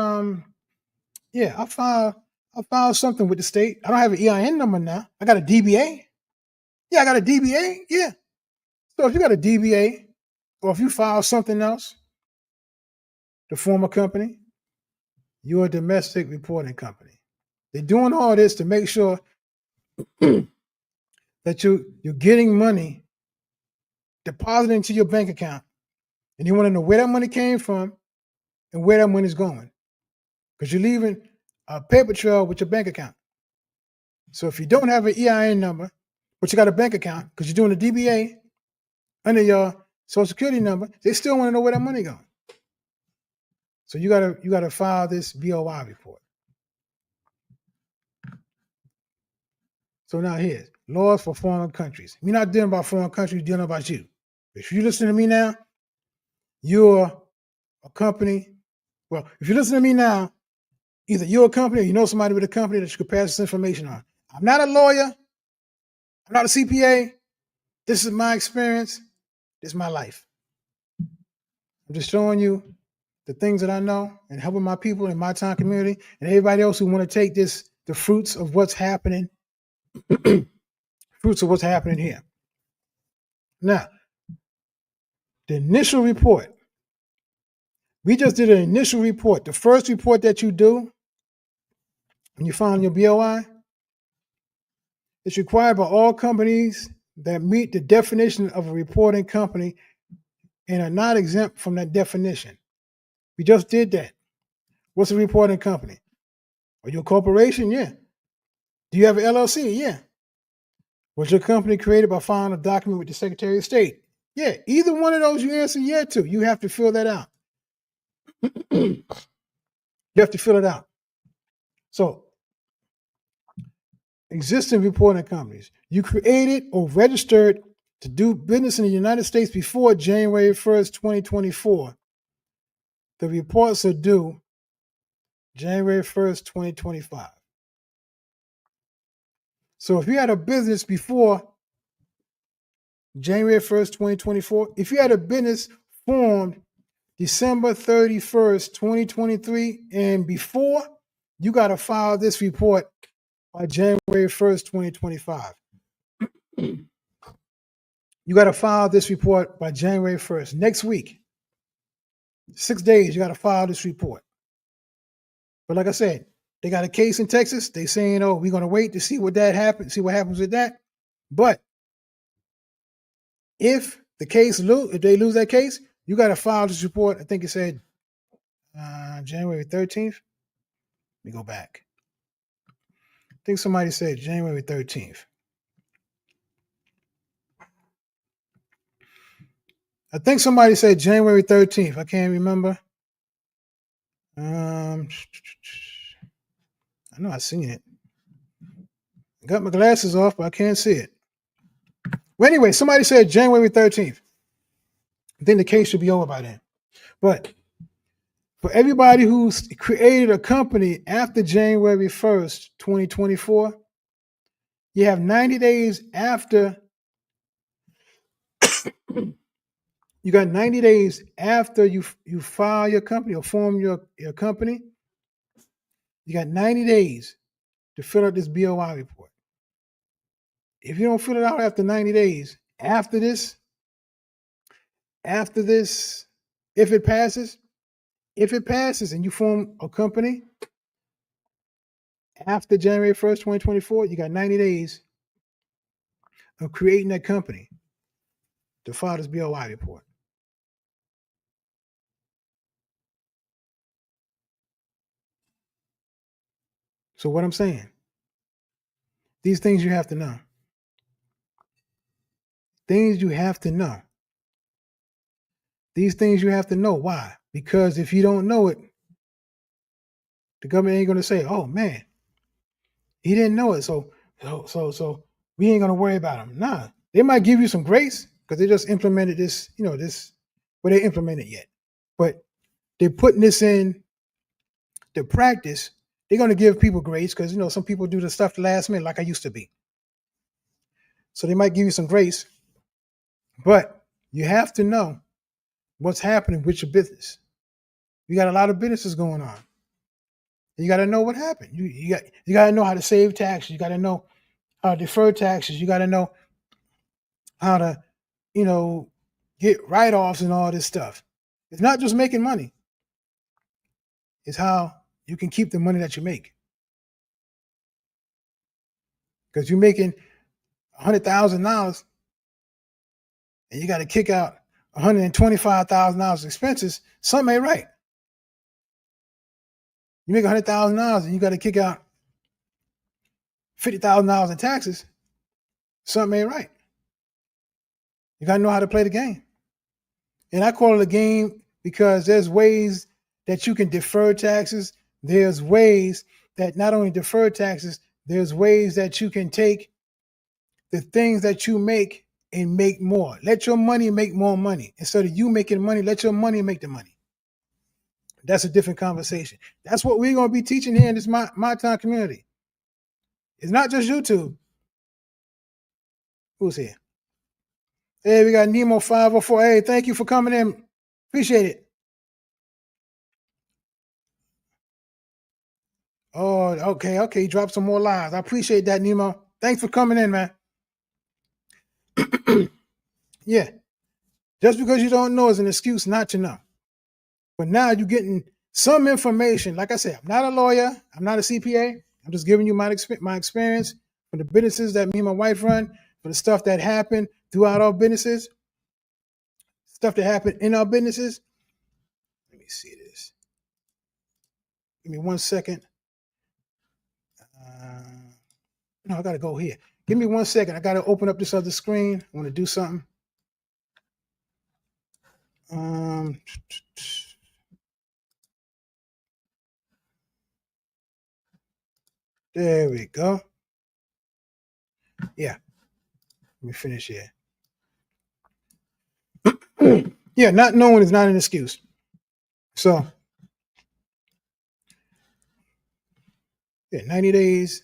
I filed something with the state. I don't have an EIN number now. I got a DBA. Yeah, I got a DBA. Yeah. So if you got a DBA, or if you file something else to form a company, you're a domestic reporting company. They're doing all this to make sure that you're getting money deposited into your bank account, and you want to know where that money came from and where that money's going, because you're leaving a paper trail with your bank account. So if you don't have an EIN number, but you got a bank account because you're doing a DBA under your Social Security number, they still want to know where that money going. So you gotta file this BOI report. So now here's laws for foreign countries. We're not dealing about foreign countries, we're dealing about you. If you listen to me now, you're a company. Well, if you listen to me now, either you're a company or you know somebody with a company that you could pass this information on. I'm not a lawyer. I'm not a CPA. This is my experience. This is my life. I'm just showing you the things that I know and helping my people in my town community and everybody else who want to take the fruits of what's happening, fruits of what's happening here. Now, the initial report. We just did an initial report. The first report that you do when you file your BOI, it's required by all companies that meet the definition of a reporting company and are not exempt from that definition. We just did that. What's a reporting company? Are you a corporation? Yeah. Do you have an LLC? Yeah. Was your company created by filing a document with the Secretary of State? Yeah. Either one of those you answer yeah to. You have to fill that out. You have to fill it out. So, existing reporting companies. You created or registered to do business in the United States before January 1st, 2024. The reports are due January 1st, 2025. So if you had a business before January 1st, 2024, if you had a business formed December 31st, 2023, and before, you got to file this report by January 1st, 2025. You got to file this report by January 1st. Next week, 6 days, you got to file this report. But like I said, they got a case in Texas. They saying, oh, we're going to wait to see what that happens, see what happens with that. But if if they lose that case, you got to file this report. I think it said January 13th. Let me go back. I think somebody said January 13th. I think somebody said January 13th. I can't remember. I know I seen it. I got my glasses off, but I can't see it. Well, anyway, somebody said January 13th. I think the case should be over by then. But for everybody who's created a company after January 1st, 2024, you have 90 days after. You got 90 days after you file your company or form your company. You got 90 days to fill out this BOI report. If you don't fill it out after 90 days, after this, if it passes and you form a company after January 1st, 2024, you got 90 days of creating that company to file this BOI report. So what I'm saying, these things you have to know. Things you have to know. These things you have to know. Why? Because if you don't know it, the government ain't going to say, "Oh man, he didn't know it, so we ain't going to worry about him." Nah, they might give you some grace because they just implemented this. Well, they implemented it yet, but they're putting this in the practice. They're going to give people grace because some people do the stuff the last minute, like I used to be. So they might give you some grace, but you have to know what's happening with your business. You got a lot of businesses going on. You got to know what happened. You got to know how to save taxes. You got to know how to defer taxes. You got to know how to, get write-offs and all this stuff. It's not just making money. It's how you can keep the money that you make. Because you're making $100,000 and you got to kick out $125,000 expenses. Something ain't right. You make $100,000 and you got to kick out $50,000 in taxes. Something ain't right. You got to know how to play the game. And I call it a game because there's ways that you can defer taxes. There's ways that not only defer taxes, there's ways that you can take the things that you make and make more. Let your money make more money. Instead of you making money, let your money make the money. That's a different conversation. That's what we're going to be teaching here in this My Time community. It's not just YouTube. Who's here? Hey, we got Nemo 504. Hey, thank you for coming in. Appreciate it. Oh, okay. Drop some more lives. I appreciate that, Nemo. Thanks for coming in, man. Yeah. Just because you don't know is an excuse not to know. But now you're getting some information. Like I said, I'm not a lawyer. I'm not a CPA. I'm just giving you my experience for the businesses that me and my wife run, for the stuff that happened throughout our businesses, stuff that happened in our businesses. Let me see this. Give me 1 second. No, I got to go here. Give me 1 second. I got to open up this other screen. I want to do something. There we go. Yeah. Let me finish here. Yeah, not knowing is not an excuse. So, yeah, 90 days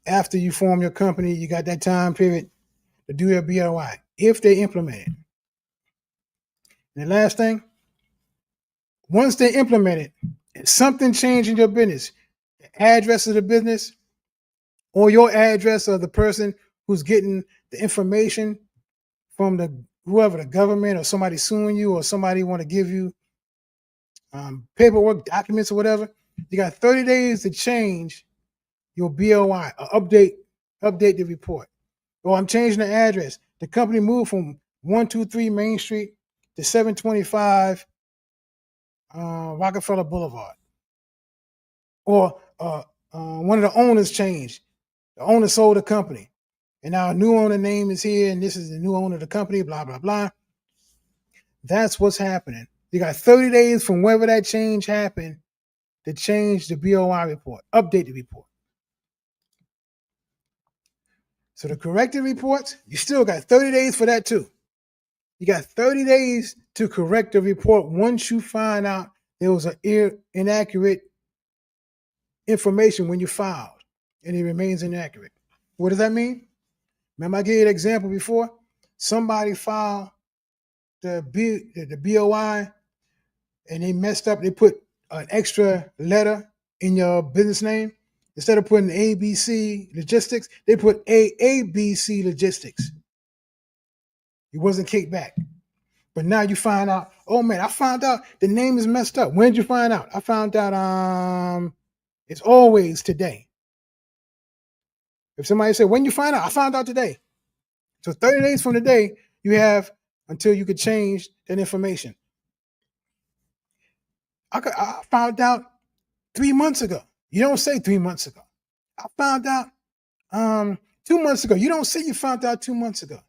after you form your company, you got that time period to do your BOI if they implement it. And the last thing, once they implement it, if something changed in your business, the address of the business or your address of the person who's getting the information from the government or somebody suing you or somebody want to give you paperwork, documents or whatever, you got 30 days to change your BOI or update the report. Or I'm changing the address. The company moved from 123 Main Street to 725 Rockefeller Boulevard. Or one of the owners changed. The owner sold the company. And now a new owner name is here, and this is the new owner of the company, blah, blah, blah. That's what's happening. You got 30 days from wherever that change happened to change the BOI report, update the report. So the corrected reports, you still got 30 days for that too. You got 30 days to correct the report once you find out there was an inaccurate information when you filed and it remains inaccurate. What does that mean? Remember I gave you an example before? Somebody filed the BOI and they messed up. They put an extra letter in your business name. Instead of putting ABC Logistics, they put ABC Logistics. It wasn't kicked back. But now you find out, oh man, I found out the name is messed up. When did you find out? I found out it's always today. If somebody said, when you find out? I found out today. So 30 days from today, you have until you could change that information. I found out 3 months ago. You don't say 3 months ago. I found out 2 months ago. You don't say you found out 2 months ago.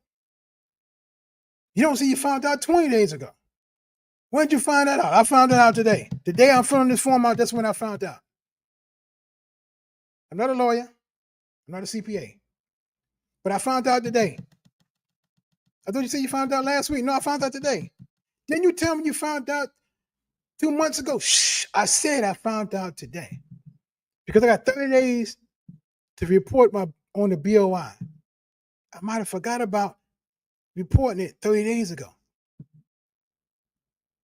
You don't say you found out 20 days ago. When did you find that out? I found it out today. The day I'm filling this form out, that's when I found out. I'm not a lawyer. I'm not a CPA. But I found out today. I thought you said you found out last week. No, I found out today. Then you tell me you found out 2 months ago. Shh, I said I found out today. Because I got 30 days to report on the BOI. I might have forgot about reporting it 30 days ago.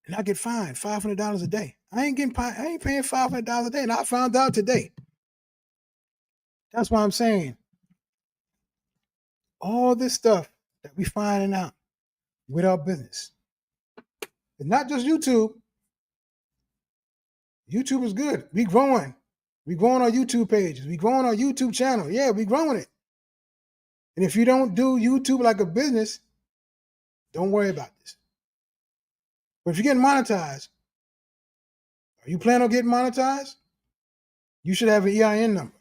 And I get fined $500 a day. I ain't paying $500 a day. And I found out today. That's why I'm saying all this stuff that we finding out with our business. It's not just YouTube. YouTube is good. We growing. We growing our YouTube pages. We growing our YouTube channel. Yeah, we growing it. And if you don't do YouTube like a business, don't worry about this. But if you're getting monetized, are you planning on getting monetized? You should have an EIN number.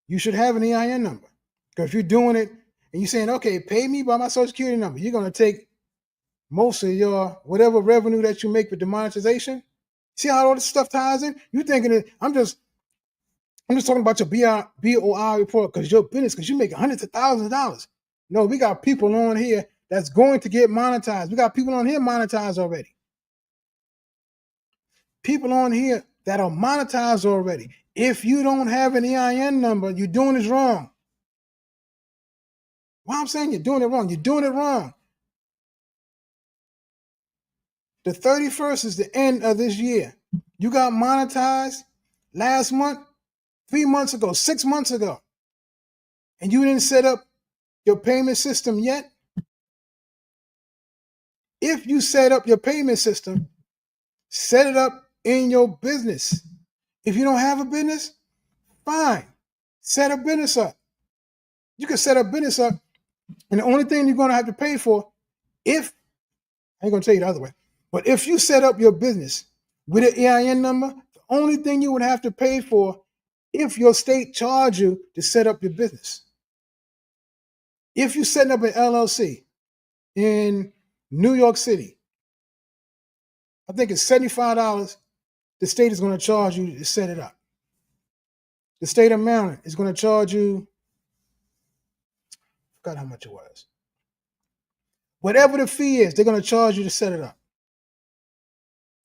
You should have an EIN number. Because if you're doing it and you're saying, okay, pay me by my social security number, you're going to take most of your whatever revenue that you make with the monetization. See how all this stuff ties in? You thinking that I'm just talking about your BOI report because your business, because you make hundreds of thousands of dollars. No, we got people on here that's going to get monetized. We got people on here monetized already. People on here that are monetized already. If you don't have an EIN number, you're doing this wrong. Why I'm saying you're doing it wrong? You're doing it wrong. The 31st is the end of this year. You got monetized last month, 3 months ago, 6 months ago, and you didn't set up your payment system yet. If you set up your payment system, set it up in your business. If you don't have a business, fine. Set a business up. You can set a business up, and the only thing you're going to have to pay for, I ain't going to tell you the other way, but if you set up your business with an EIN number, the only thing you would have to pay for if your state charge you to set up your business. If you're setting up an LLC in New York City, I think it's $75 the state is going to charge you to set it up. The state of Maryland is going to charge you, I forgot how much it was. Whatever the fee is, they're going to charge you to set it up.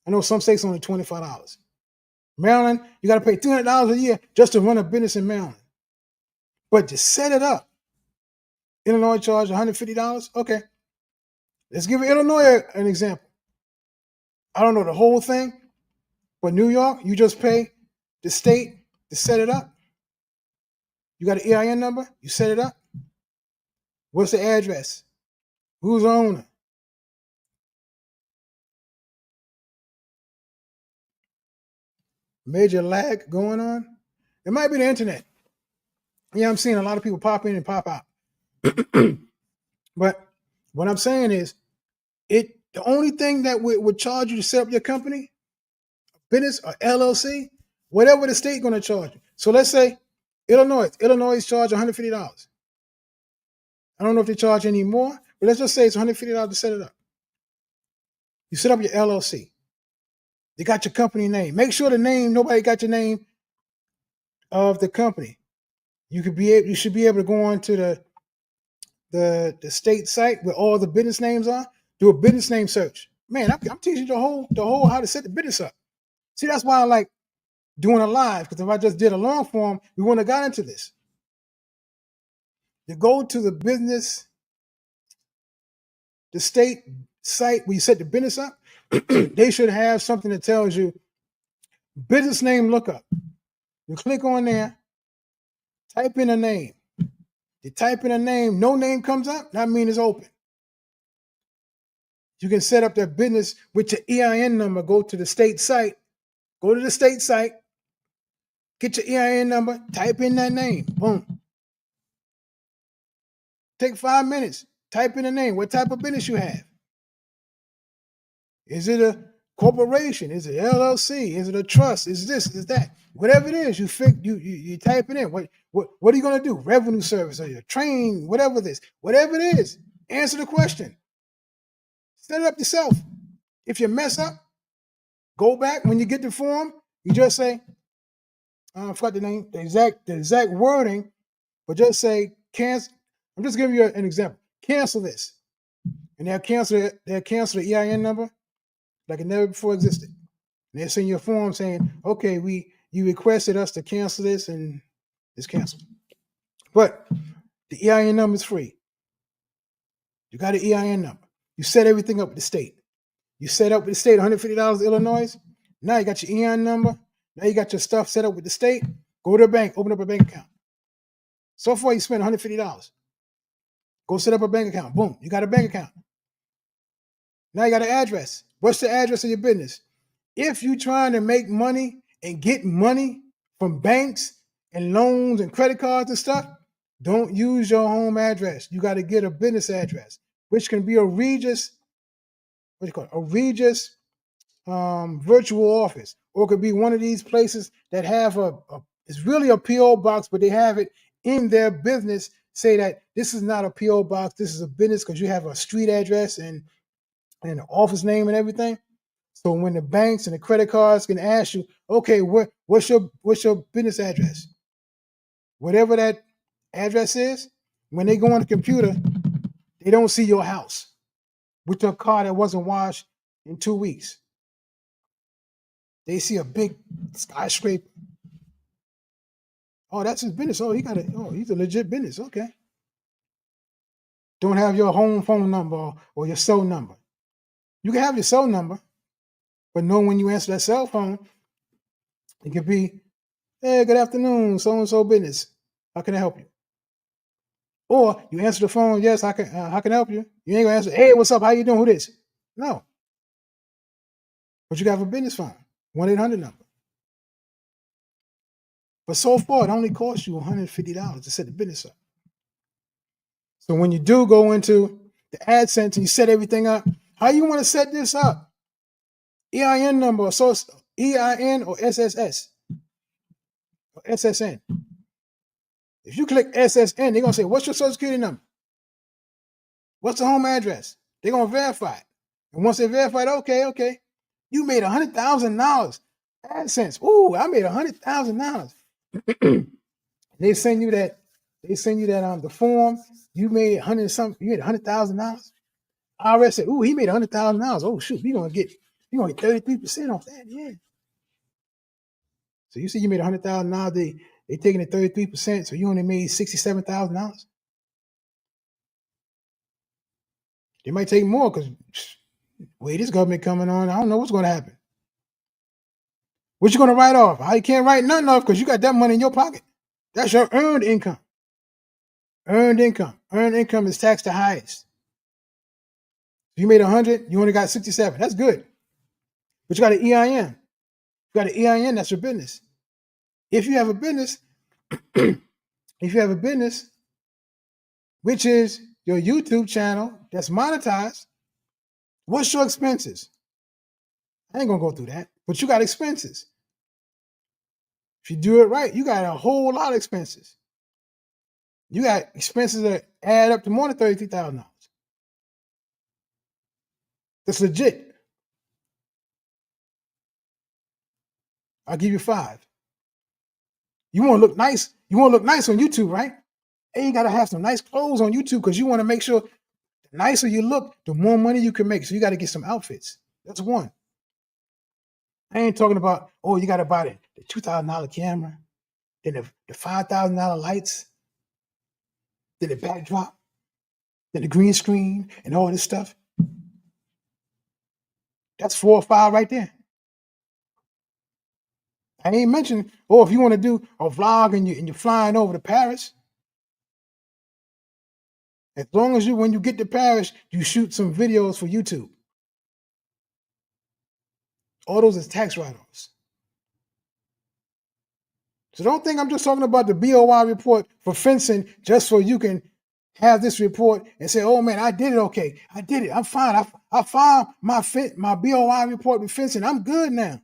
I know some states only $25. Maryland, you got to pay $300 a year just to run a business in Maryland. But to set it up, Illinois charge $150. Okay. Let's give Illinois an example. I don't know the whole thing, but New York, you just pay the state to set it up. You got an EIN number, you set it up. What's the address? Who's the owner? Major lag going on? It might be the internet. Yeah, I'm seeing a lot of people pop in and pop out. But what I'm saying is, the only thing that would charge you to set up your company, business or LLC, whatever the state going to charge you. So let's say Illinois charge $150. I don't know if they charge any more, but let's just say it's $150 to set it up. You set up your LLC. You got your company name. Make sure the name, nobody got your name of the company. You should be able to go on to the state site where all the business names are. Do a business name search. Man, I'm teaching you the whole how to set the business up. See, that's why I like doing a live, because if I just did a long form, we wouldn't have got into this. You go to the state site where you set the business up, they should have something that tells you business name lookup. You click on there, type in a name. You type in a name, no name comes up, that means it's open. You can set up that business with your EIN number, go to the state site, get your EIN number, type in that name, boom. Take 5 minutes, type in a name, what type of business you have. Is it a corporation? Is it LLC? Is it a trust? Is this? Is that? Whatever it is, you type it in. What are you going to do? Revenue service, or your train, whatever it is, answer the question. Set it up yourself. If you mess up, go back. When you get the form, you just say, I forgot the name, the exact wording, but just say cancel. I'm just giving you an example. Cancel this. And they'll cancel the EIN number like it never before existed. And they'll send you a form saying, okay, you requested us to cancel this, and it's canceled. But the EIN number is free. You got an EIN number. You set everything up with the state. You set up with the state, $150 Illinois. Now you got your EIN number. Now you got your stuff set up with the state. Go to the bank, open up a bank account. So far, you spent $150. Go set up a bank account. Boom, you got a bank account. Now you got an address. What's the address of your business? If you're trying to make money and get money from banks and loans and credit cards and stuff, don't use your home address. You got to get a business address, which can be a Regis, what do you call it? A Regis virtual office, or it could be one of these places that have it's really a PO box, but they have it in their business. Say that this is not a PO box, this is a business, because you have a street address and an office name and everything. So when the banks and the credit cards can ask you, okay, what's your business address? Whatever that address is, when they go on the computer, they don't see your house with your car that wasn't washed in 2 weeks. They see a big skyscraper. Oh, that's his business. Oh, he's a legit business. Okay. Don't have your home phone number or your cell number. You can have your cell number, but know when you answer that cell phone, it could be, hey, good afternoon, so-and-so business. How can I help you? Or you answer the phone, yes, how can I help you? You ain't gonna answer, hey, what's up? How you doing? Who this? No. But you got a business phone, 1-800 number. But so far, it only costs you $150 to set the business up. So when you do go into the AdSense and you set everything up, how you want to set this up? EIN number, or EIN or SSS or SSN. If you click SSN, they're going to say, what's your social security number? What's the home address? They're going to verify it. And once they verify it, okay, you made $100,000 AdSense. Ooh, I made $100,000. They send you that the form. You made $100,000. IRS said, ooh, he made $100,000. Oh shoot, you're gonna get 33% off that, yeah. So you see you made $100,000, they taking it 33%, so you only made $67,000. They might take more because wait, this government coming on, I don't know what's gonna happen. What you gonna write off? I can't write nothing off because you got that money in your pocket. That's your earned income. Earned income. Earned income is taxed the highest. If you made 100, you only got 67. That's good. But you got an EIN. You got an EIN, that's your business. If you have a business, which is your YouTube channel that's monetized, what's your expenses? I ain't gonna go through that, but you got expenses. If you do it right, you got a whole lot of expenses. You got expenses that add up to more than $33,000. That's legit. I'll give you 5. You want to look nice. You want to look nice on YouTube, right? And you got to have some nice clothes on YouTube because you want to make sure the nicer you look, the more money you can make. So you got to get some outfits. That's one. I ain't talking about, oh, you got to buy the $2,000 camera, then the $5,000 lights, then the backdrop, then the green screen, and all this stuff. That's 4 or 5 right there. I ain't mentioned, oh, if you want to do a vlog and you're flying over to Paris, as long as when you get to Paris, you shoot some videos for YouTube. All those is tax write-offs. So don't think I'm just talking about the BOI report for FINCEN just so you can have this report and say, oh man, I did it okay. I did it. I'm fine. I filed my BOI report with FINCEN. I'm good now.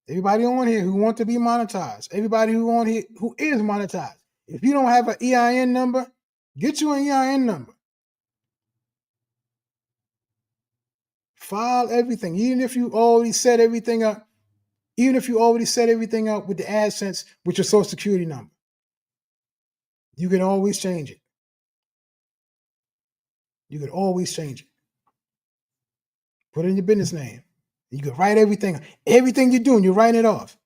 Everybody on here who want to be monetized, everybody who on here who is monetized, if you don't have an EIN number, get you an EIN number. File everything, even if you already set everything up, with the AdSense with your social security number. You can always change it. You can always change it. Put it in your business name. You can write everything. Everything you're doing, you're writing it off.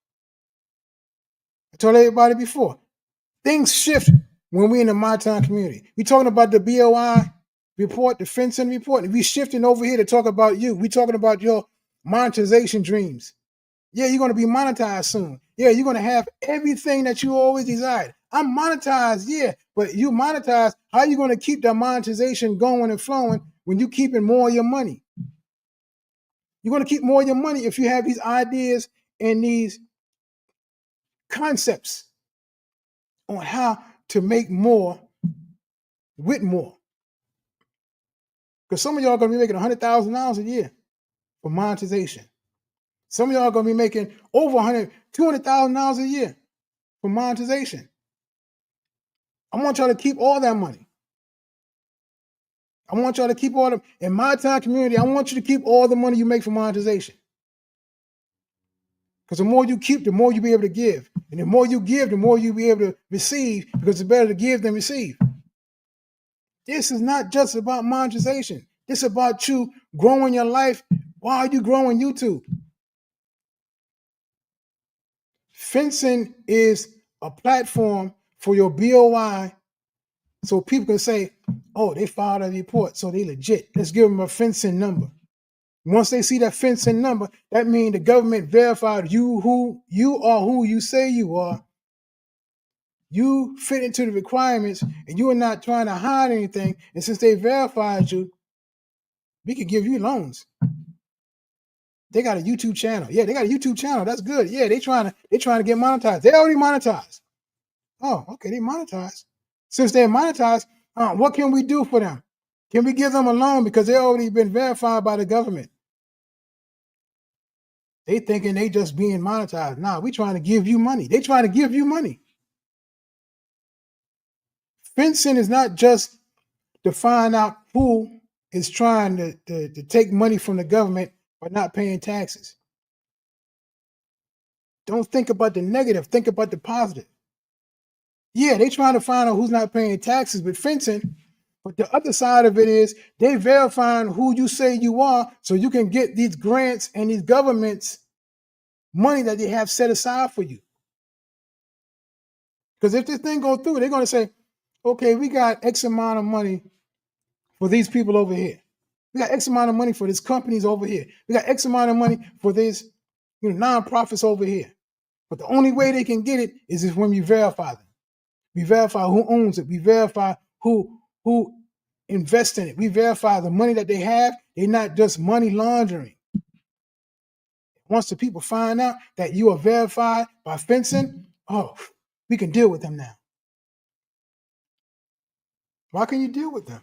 I told everybody before, things shift when we're in the maritime community. We're talking about the BOI report, the FinCEN report, and we shifting over here to talk about you. We talking about your monetization dreams. Yeah, you're going to be monetized soon. Yeah, you're going to have everything that you always desired. I'm monetized, yeah, but you monetize. How are you going to keep that monetization going and flowing when you keeping more of your money? You're going to keep more of your money if you have these ideas and these concepts on how to make more with more. Because some of y'all are going to be making $100,000 a year for monetization. Some of y'all are going to be making over $200,000 a year for monetization. I want y'all to keep all that money. I want y'all to keep all the, in my time community, I want you to keep all the money you make for monetization. Because the more you keep, the more you'll be able to give. And the more you give, the more you'll be able to receive, because it's better to give than receive. This is not just about monetization. It's about you growing your life while you growing YouTube. FinCEN is a platform for your BOI so people can say, oh, they filed a report, so they legit. Let's give them a FinCEN number. Once they see that FinCEN number, that means the government verified who you say you are. You fit into the requirements, and you are not trying to hide anything. And since they verified you, we can give you loans. They got a YouTube channel. Yeah, they got a YouTube channel. That's good. Yeah, they trying to get monetized. They already monetized. Oh, okay, they monetized. Since they're monetized, what can we do for them? Can we give them a loan because they already been verified by the government? They thinking they just being monetized. Nah, we trying to give you money. They trying to give you money. FinCEN is not just to find out who is trying to take money from the government by not paying taxes. Don't think about the negative. Think about the positive. Yeah, they trying to find out who's not paying taxes with FinCEN, but the other side of it is they verifying who you say you are so you can get these grants and these governments money that they have set aside for you. Because if this thing goes through, they're going to say, okay, we got X amount of money for these people over here. We got X amount of money for these companies over here. We got X amount of money for these nonprofits over here. But the only way they can get it is if when we verify them. We verify who owns it. We verify who invests in it. We verify the money that they have. They're not just money laundering. Once the people find out that you are verified by FinCEN, oh, we can deal with them now. Why can you deal with them?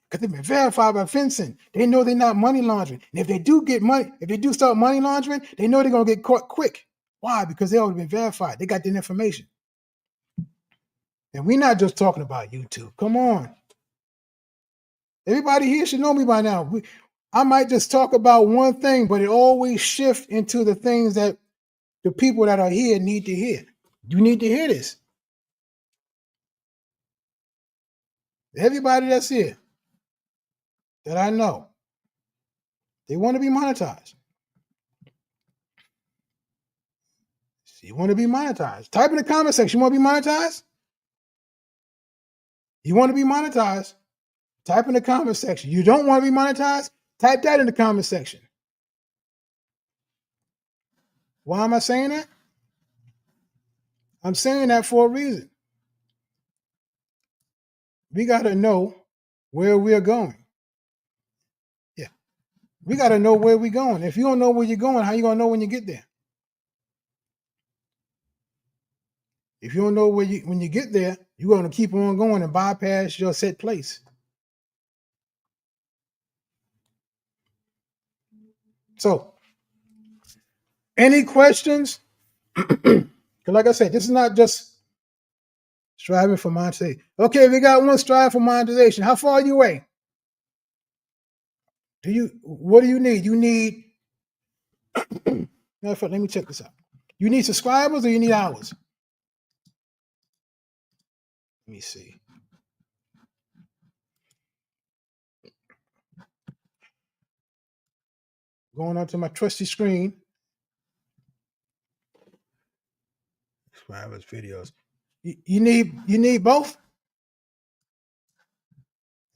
Because they've been verified by FinCEN. They know they're not money laundering. And if they do get money, if they do start money laundering, they know they're going to get caught quick. Why? Because they already been verified. They got that information. And we're not just talking about YouTube. Come on. Everybody here should know me by now. I might just talk about one thing, but it always shifts into the things that the people that are here need to hear. You need to hear this. Everybody that's here that I know, they want to be monetized. You want to be monetized. Type in the comment section. You want to be monetized? You want to be monetized? Type in the comment section. You don't want to be monetized? Type that in the comment section. Why am I saying that? I'm saying that for a reason. We got to know where we're going. Yeah. We got to know where we're going. If you don't know where you're going, how you going to know when you get there? If you don't know when you get there, you're going to keep on going and bypass your set place. So, any questions? Because like I said, this is not just striving for monetization. Okay, we got one strive for monetization. How far are you away? What do you need? You need, let me check this out. You need subscribers or you need hours? Let me see. Going onto my trusty screen. Subscribers, videos. You need both?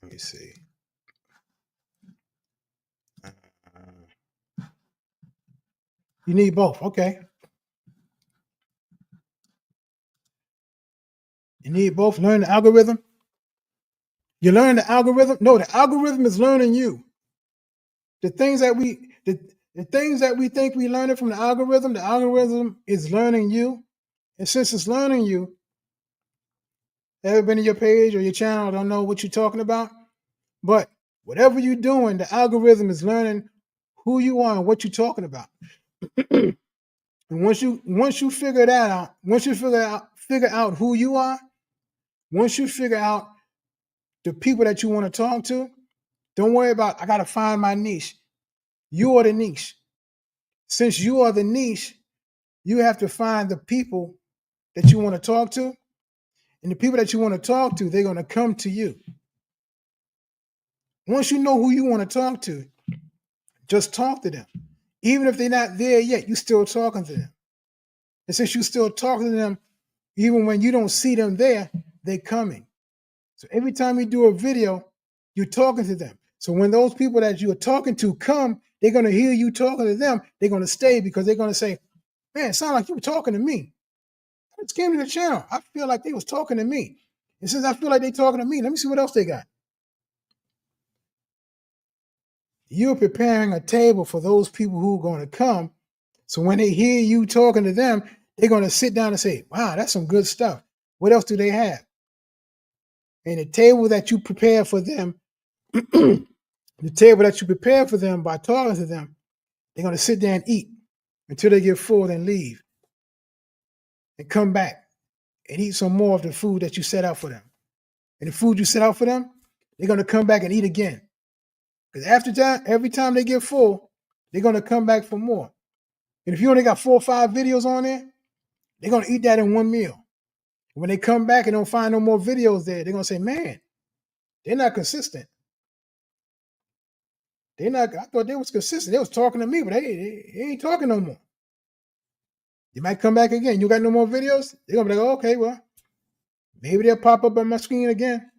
Let me see. You need both. Okay. You need both. Learn the algorithm. You learn the algorithm. No, the algorithm is learning you. The things that the things that we think we learning from the algorithm is learning you. And since it's learning you, ever been to your page or your channel, I don't know what you're talking about, but whatever you're doing, the algorithm is learning who you are and what you're talking about. And once you figure that out, once you figure out who you are, once you figure out the people that you want to talk to, don't worry about I gotta find my niche. You are the niche. Since you are the niche, you have to find the people that you want to talk to, and the people that you want to talk to, they're going to come to you. Once you know who you want to talk to, just talk to them. Even if they're not there yet, you're still talking to them. And since you're still talking to them, even when you don't see them there, they're coming. So every time you do a video, you're talking to them. So when those people that you're talking to come, they're going to hear you talking to them. They're going to stay because they're going to say, man, it sounds like you were talking to me. I just came to the channel. I feel like they was talking to me. And since I feel like they're talking to me, let me see what else they got. You're preparing a table for those people who are going to come. So when they hear you talking to them, they're going to sit down and say, wow, that's some good stuff. What else do they have? And the table that you prepare for them, the table that you prepare for them by talking to them, they're going to sit there and eat until they get full and leave and come back and eat some more of the food that you set out for them. And the food you set out for them, they're going to come back and eat again. Because after that, every time they get full, they're going to come back for more. And if you only got 4 or 5 videos on there, they're going to eat that in one meal. When they come back and don't find no more videos there, they're going to say, man, they're not consistent. They're not, I thought they was consistent. They was talking to me, but they ain't talking no more. You might come back again. You got no more videos? They're going to be like, oh, okay, well, maybe they'll pop up on my screen again.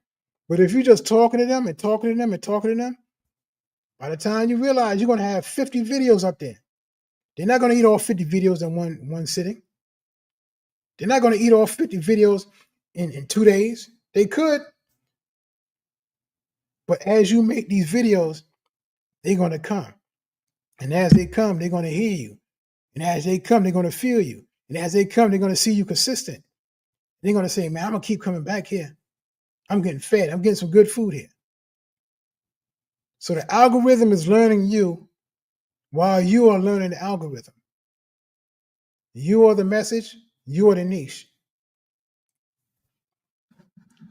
But if you're just talking to them and talking to them and talking to them, by the time you realize you're going to have 50 videos up there. They're not going to eat all 50 videos in one sitting. They're not going to eat all 50 videos in 2 days. They could. But as you make these videos, they're going to come. And as they come, they're going to hear you. And as they come, they're going to feel you. And as they come, they're going to see you consistent. They're going to say, man, I'm going to keep coming back here. I'm getting fed. I'm getting some good food here. So the algorithm is learning you while you are learning the algorithm. You are the message. You are the niche.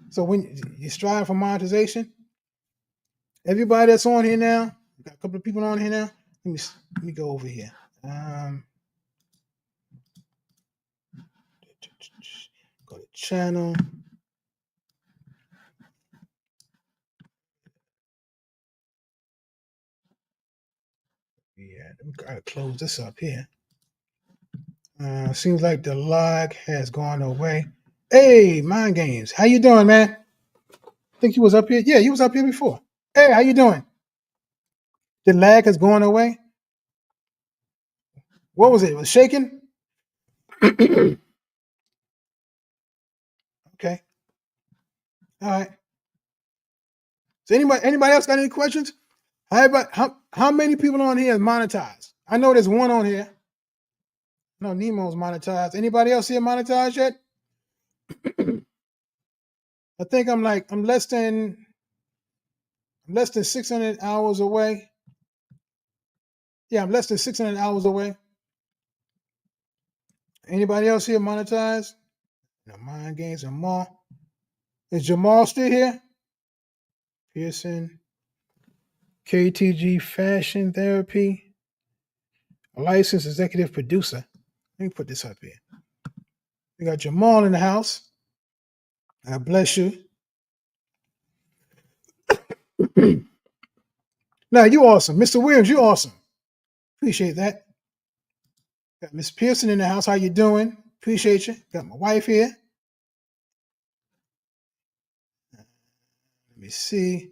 So when you strive for monetization, everybody that's on here now, got a couple of people on here now. Let me go over here. Go to channel. Yeah, I'm gotta close this up here. Seems like the lag has gone away. Hey, Mind Games, how you doing, man? I think you was up here. Yeah, you was up here before. Hey, how you doing? The lag has gone away. What was it? It was shaking? Okay. All right. So anybody else got any questions? How many people on here is monetized? I know there's one on here. No, Nemo's monetized. Anybody else here monetized yet? I think I'm less than 600 hours away. Yeah, I'm less than 600 hours away. Anybody else here monetized? No, Mind Games and more. Is Jamal still here? Pearson, KTG Fashion Therapy, a licensed executive producer. Let me put this up here. We got Jamal in the house. God bless you. Now, you awesome. Mr. Williams, you awesome. Appreciate that. Got Miss Pearson in the house. How you doing? Appreciate you. Got my wife here. Let me see.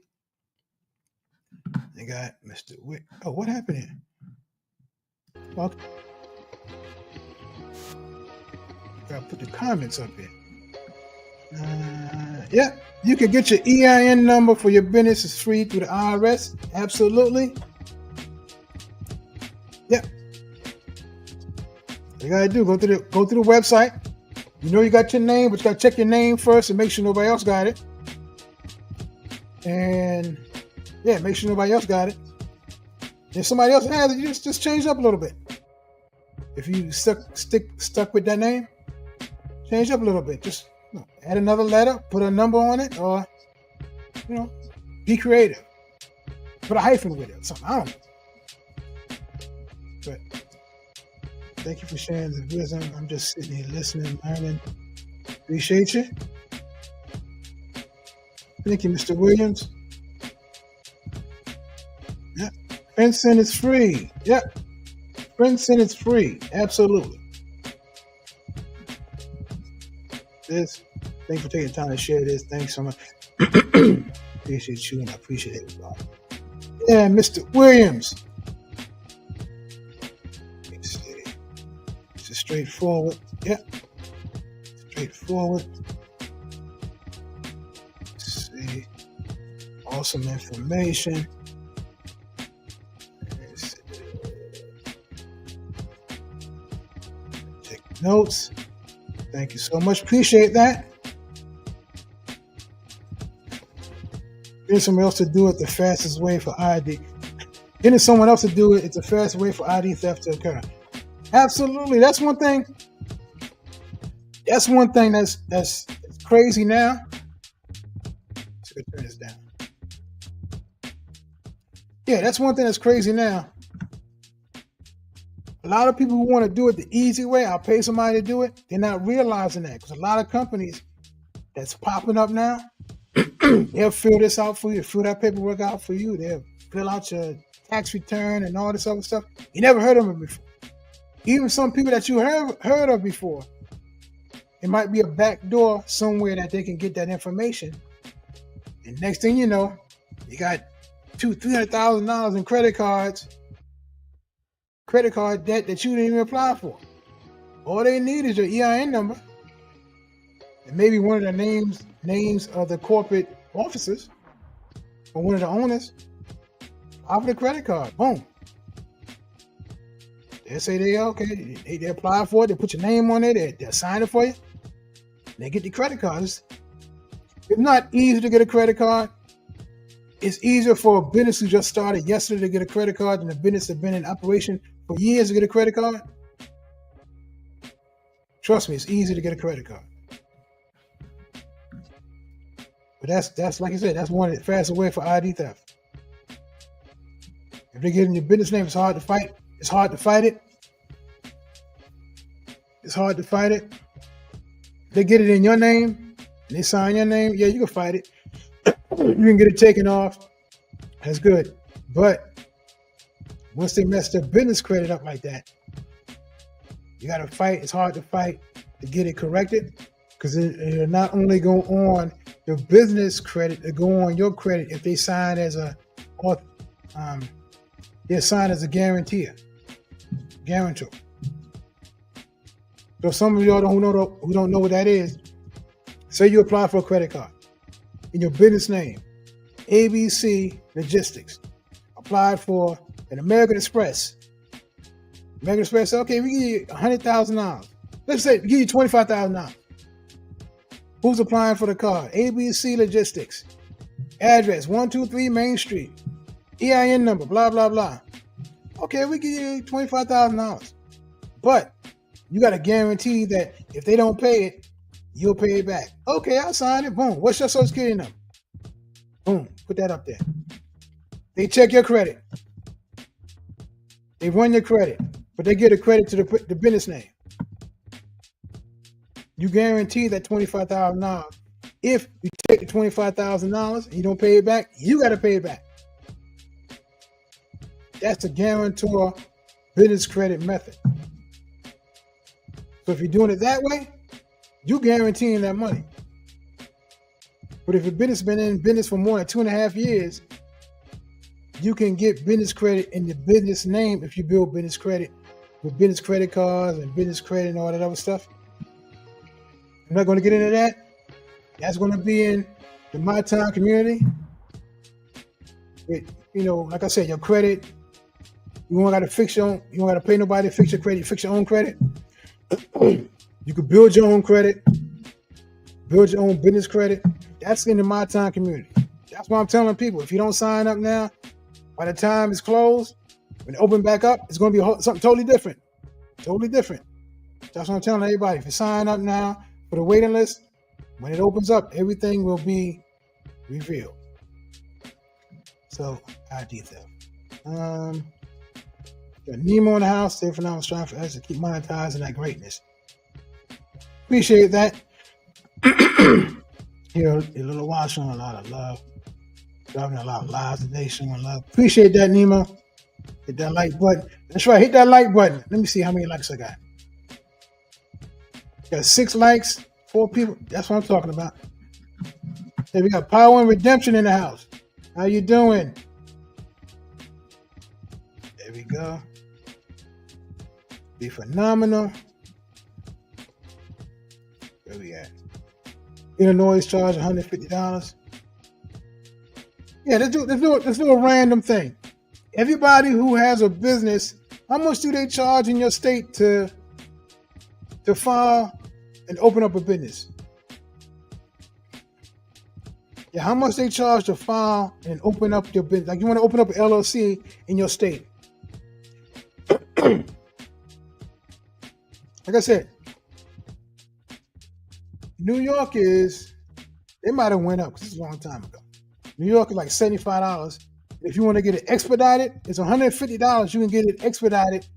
They got Mr. Wick. Oh, what happened here? Okay. Gotta put the comments up here. Yeah, you can get your EIN number for your business. It's free through the IRS. Absolutely. Yep. You gotta do go through the website. You know you got your name, but you gotta check your name first and make sure nobody else got it. And yeah, make sure nobody else got it. If somebody else has it, you just change it up a little bit. If you stuck with that name, change up a little bit. Just add another letter, put a number on it, or be creative. Put a hyphen with it or something. I don't know. But thank you for sharing the wisdom. I'm just sitting here listening, learning. Appreciate you. Thank you, Mr. Williams. Yep. FINCEN is free. Yep. FINCEN is free. Absolutely. Thanks for taking time to share this. Thanks so much. Appreciate you and I appreciate everybody. Yeah, Mr. Williams. Let's see. This is straightforward. Yep. Straightforward. Let's see. Awesome information. Take notes. Thank you so much. Appreciate that. Getting someone else to do it the fastest way for ID. Getting someone else to do it, it's the fastest way for ID theft to occur. Absolutely. That's one thing. That's one thing that's crazy now. Let's go turn this down. Yeah, that's one thing that's crazy now. A lot of people who want to do it the easy way, I'll pay somebody to do it, they're not realizing that because a lot of companies that's popping up now, they'll fill this out for you, fill that paperwork out for you, they'll fill out your tax return and all this other stuff. You never heard of them before. Even some people that you heard of before, it might be a back door somewhere that they can get that information. And next thing you know, you got $300,000 in credit card debt that you didn't even apply for. All they need is your EIN number and maybe one of the names of the corporate officers or one of the owners off the credit card. Boom. They say they okay. They apply for it. They put your name on it. They'll sign it for you. They get the credit cards. It's not easy to get a credit card. It's easier for a business who just started yesterday to get a credit card than a business that's been in operation for years to get a credit card. Trust me, it's easy to get a credit card. But that's like I said, that's one of the fastest way for ID theft. If they get in your business name, it's hard to fight. It's hard to fight it. It's hard to fight it. If they get it in your name and they sign your name, yeah, you can fight it. You can get it taken off. That's good. But once they mess their business credit up like that, you got to fight. It's hard to fight to get it corrected because it'll not only go on your business credit, it'll go on your credit if they sign as they're signed as a guarantor. So some of y'all who don't know what that is, say you apply for a credit card in your business name, ABC Logistics, applied for an American Express. American Express said, okay, we give you $100,000. Let's say we give you $25,000. Who's applying for the card? ABC Logistics. Address 123 Main Street. EIN number, blah, blah, blah. Okay, we give you $25,000. But you got to guarantee that if they don't pay it, you'll pay it back. Okay, I'll sign it. Boom. What's your social security number? Boom. Put that up there. They check your credit. They run your credit, but they get a credit to the business name. You guarantee that $25,000. If you take the $25,000 and you don't pay it back, you got to pay it back. That's a guarantor business credit method. So if you're doing it that way, you're guaranteeing that money. But if your business has been in business for more than 2.5 years, you can get business credit in the business name if you build business credit with business credit cards and business credit and all that other stuff. I'm not going to get into that. That's going to be in the My Time community. Like I said, your credit, you don't got to fix your own, you don't got to pay nobody to fix your credit. You fix your own credit. You can build your own credit, build your own business credit. That's in the My Time community. That's why I'm telling people, if you don't sign up now, by the time it's closed, when it open back up, it's going to be something totally different. Totally different. That's what I'm telling everybody. If you sign up now for the waiting list, when it opens up, everything will be revealed. So, ID theft. Got Nemo in the house. Stay for now. Striving for us to keep monetizing that greatness. Appreciate that. Here, a little while showing a lot of love. Driving a lot of lives today, showing love. Appreciate that, Nemo. Hit that like button. That's right. Hit that like button. Let me see how many likes I got. Got 6 likes, 4 people. That's what I'm talking about. Hey, we got Power and Redemption in the house. How you doing? There we go. Be phenomenal. Where we at? Illinois charge $150. Yeah, let's do a random thing. Everybody who has a business, how much do they charge in your state to file and open up a business? Yeah, how much they charge to file and open up your business? Like you want to open up an LLC in your state. Like I said, New York they might have went up because it's a long time ago. New York is like $75. If you want to get it expedited, it's $150. You can get it expedited,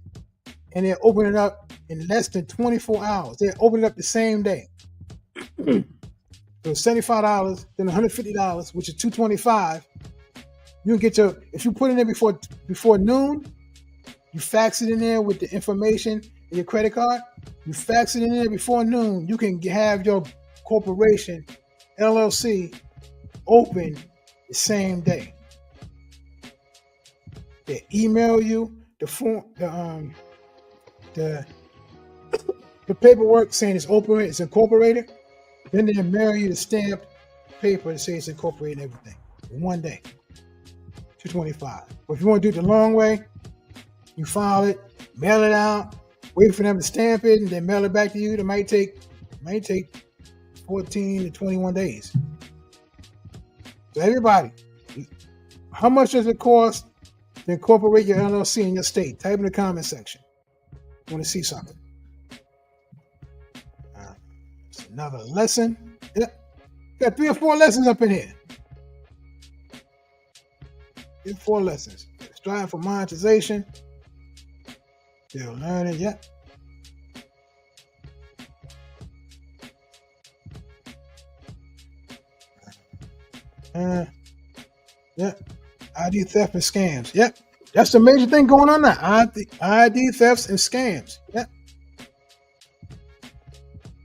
and they'll open it up in less than 24 hours. They'll open it up the same day. So $75, then $150, which is $225. You can get if you put it in there before noon, you fax it in there with the information and your credit card. You fax it in there before noon. You can have your corporation, LLC, open the same day. They email you the form, the paperwork saying it's open, it's incorporated. Then they mail you the stamped paper that says it's incorporated and everything in one day. $225. But if you want to do it the long way, you file it, mail it out, wait for them to stamp it, and then mail it back to you. It might take 14 to 21 days. So everybody, how much does it cost to incorporate your LLC in your state? Type in the comment section. You want to see something? It's another lesson. Yep. Got 3 or 4 lessons up in here. 3 or 4 lessons. Striving for monetization. Still learning. Yep. Yep. ID theft and scams. Yep. That's the major thing going on now. ID thefts and scams. Yep.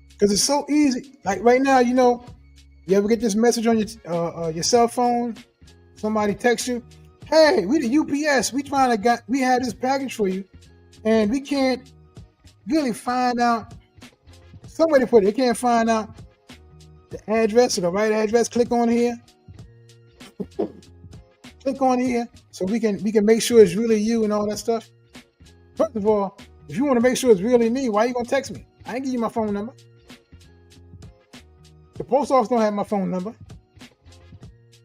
Because it's so easy. Like right now, you ever get this message on your cell phone? Somebody texts you, "Hey, we the UPS. We had this package for you, and we can't really find out." Somebody put it. They can't find out the address or the right address. Click on here. Click on here so we can make sure it's really you and all that stuff. First of all, if you want to make sure it's really me, why are you gonna text me? I ain't give you my phone number. The post office don't have my phone number.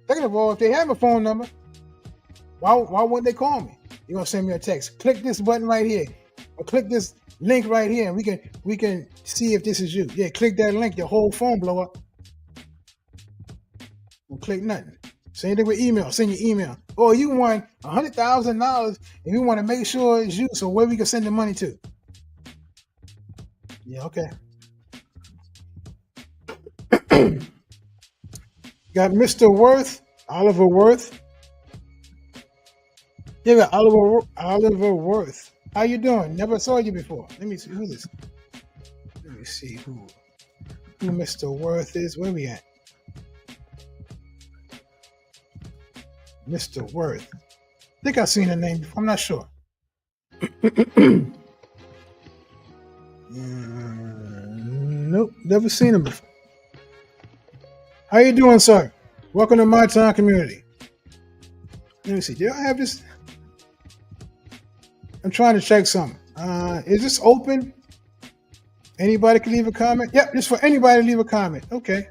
Second of all, if they have my phone number, why wouldn't they call me? You're gonna send me a text. Click this button right here, or click this link right here, and we can see if this is you. Yeah, click that link. Your whole phone blow up. Don't click nothing. Same thing with email. Send your email. Oh, you won $100,000, and we want to make sure it's you. So where we can send the money to? Yeah, okay. Got Mr. Worth, Oliver Worth. Yeah, got Oliver Worth. How you doing? Never saw you before. Let me see who this. Let me see who Mr. Worth is. Where we at? Mr. Worth. I think I've seen the name before. I'm not sure. Nope, never seen him before. How you doing, sir? Welcome to my town community. Let me see. Do I have this? I'm trying to check something. Is this open? Anybody can leave a comment? Yep, just for anybody to leave a comment. Okay.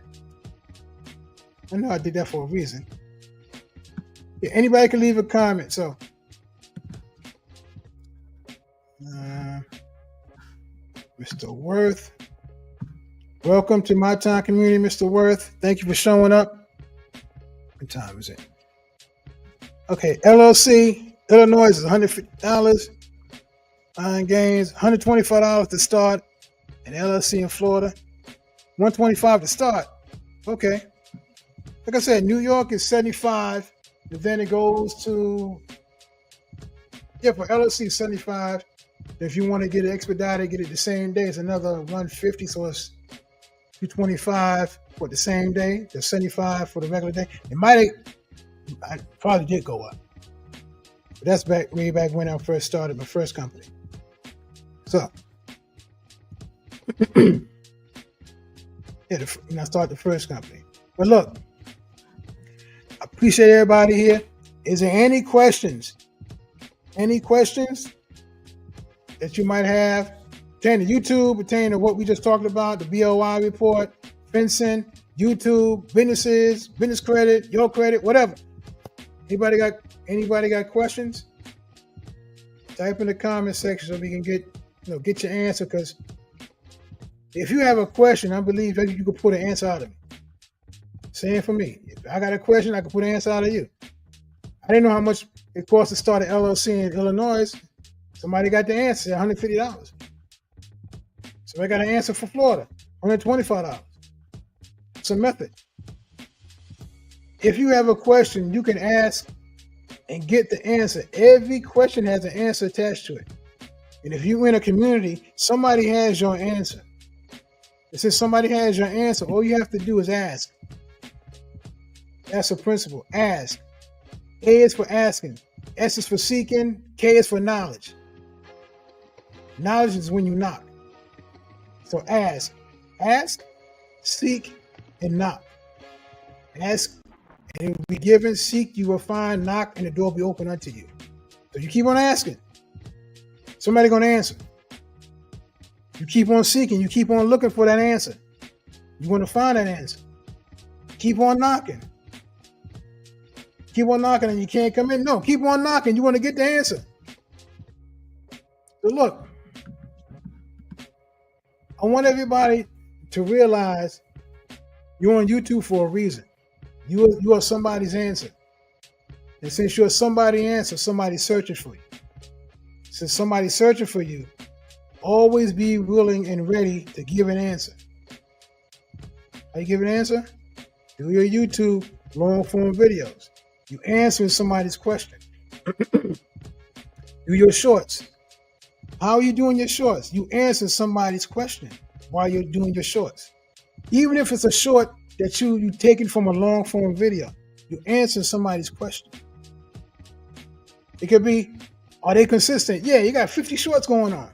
I know I did that for a reason. Yeah, anybody can leave a comment. So, Mr. Worth, welcome to my town community, Mr. Worth. Thank you for showing up. What time is it? Okay, LLC, Illinois is $150. Iron gains, $125 to start. And LLC in Florida, $125 to start. Okay. Like I said, New York is $75. And then it goes to, for LLC, $75. If you want to get it expedited, get it the same day, it's another $150. So it's $225 for the same day, the $75 for the regular day. I probably did go up. But that's way back when I first started my first company. So, when I started the first company. But look, I appreciate everybody here. Is there any questions? Any questions that you might have pertaining to YouTube, pertaining to what we just talked about, the BOI report, FINCEN, YouTube, businesses, business credit, your credit, whatever. Anybody got questions? Type in the comment section so we can get your answer, because if you have a question, I believe that you can put an answer out of me. Same for me. If I got a question, I can put an answer out of you. I didn't know how much it costs to start an LLC in Illinois. Somebody got the answer, $150. So I got an answer for Florida, $125. It's a method. If you have a question, you can ask and get the answer. Every question has an answer attached to it. And if you're in a community, somebody has your answer. It says somebody has your answer. All you have to do is ask. That's a principle. Ask. A is for asking. S is for seeking. K is for knowledge. Knowledge is when you knock. So ask. Ask, seek, and knock. Ask, and it will be given. Seek, you will find. Knock, and the door will be open unto you. So you keep on asking. Somebody's going to answer. You keep on seeking. You keep on looking for that answer. You're going to find that answer. Keep on knocking. Keep on knocking and you can't come in. No, keep on knocking. You want to get the answer. So look, I want everybody to realize you're on YouTube for a reason. You are somebody's answer. And since you're somebody's answer, somebody's searching for you. Since somebody's searching for you, always be willing and ready to give an answer. How you give an answer? Do your YouTube long form videos. You answering somebody's question. Do your shorts. How are you doing your shorts? You answer somebody's question while you're doing your shorts. Even if it's a short that you taken from a long form video, you answer somebody's question. It could be, are they consistent? Yeah, you got 50 shorts going on.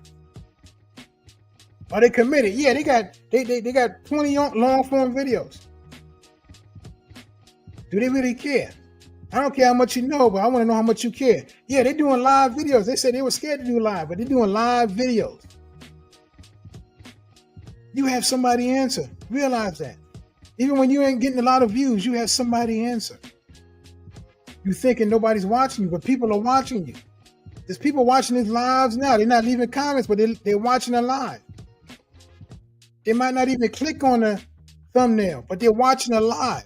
Are they committed? Yeah, they got 20 long form videos. Do they really care? I don't care how much you know, but I want to know how much you care. Yeah, they're doing live videos. They said they were scared to do live, but they're doing live videos. You have somebody answer. Realize that. Even when you ain't getting a lot of views, you have somebody answer. You thinking nobody's watching you, but people are watching you. There's people watching these lives now. They're not leaving comments, but they're watching a live. They might not even click on the thumbnail, but they're watching a live.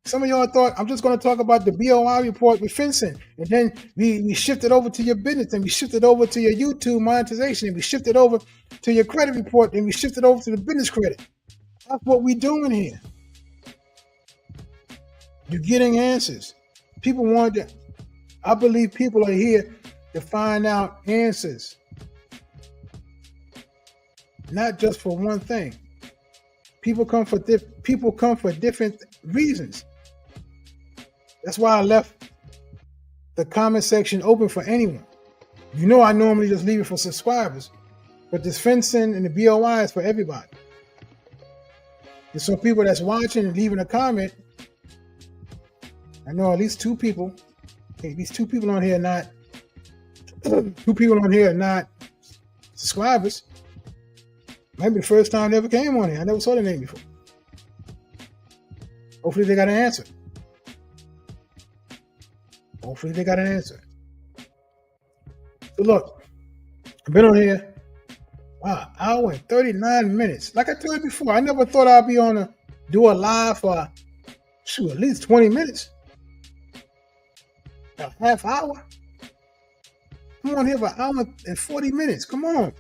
Some of y'all thought, I'm just going to talk about the BOI report with FinCEN. And then we shifted over to your business, and we shifted over to your YouTube monetization, and we shifted over to your credit report, and we shifted over to the business credit. That's what we're doing here. You're getting answers. People want to, I believe people are here to find out answers. Not just for one thing. People come for different reasons. That's why I left the comment section open for anyone. You know I normally just leave it for subscribers, but this FINCEN and the BOI is for everybody. There's some people that's watching and leaving a comment. I know at least two people. Hey, these two people on here are not subscribers. Might be the first time they ever came on here. I never saw their name before. Hopefully they got an answer. So look, I've been on here, wow, hour and 39 minutes. Like I told you before, I never thought I'd be do a live for, at least 20 minutes. A half hour. I'm on here for an hour and 40 minutes. Come on.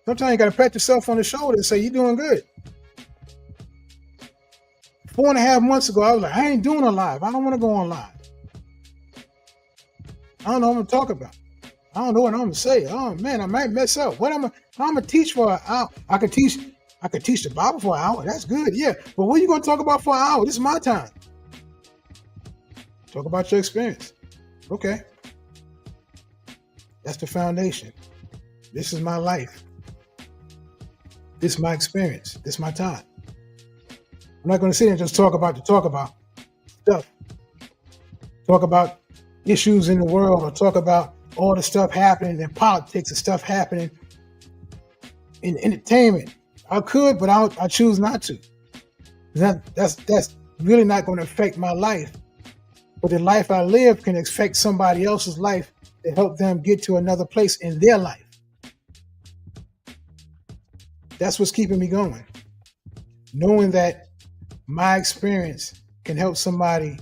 Sometimes you got to pat yourself on the shoulder and say, you're doing good. 4.5 months ago, I was like, I ain't doing a live. I don't want to go on live. I don't know what I'm going to talk about. I don't know what I'm going to say. Oh, man, I might mess up. What I'm going to teach for an hour? I could teach the Bible for an hour. That's good, yeah. But what are you going to talk about for an hour? This is my time. Talk about your experience. Okay. That's the foundation. This is my life. This is my experience. This is my time. I'm not going to sit here and just talk about stuff. Talk about issues in the world, or talk about all the stuff happening in politics and stuff happening in entertainment. I could, but I choose not to. That's really not going to affect my life. But the life I live can affect somebody else's life to help them get to another place in their life. That's what's keeping me going. Knowing that my experience can help somebody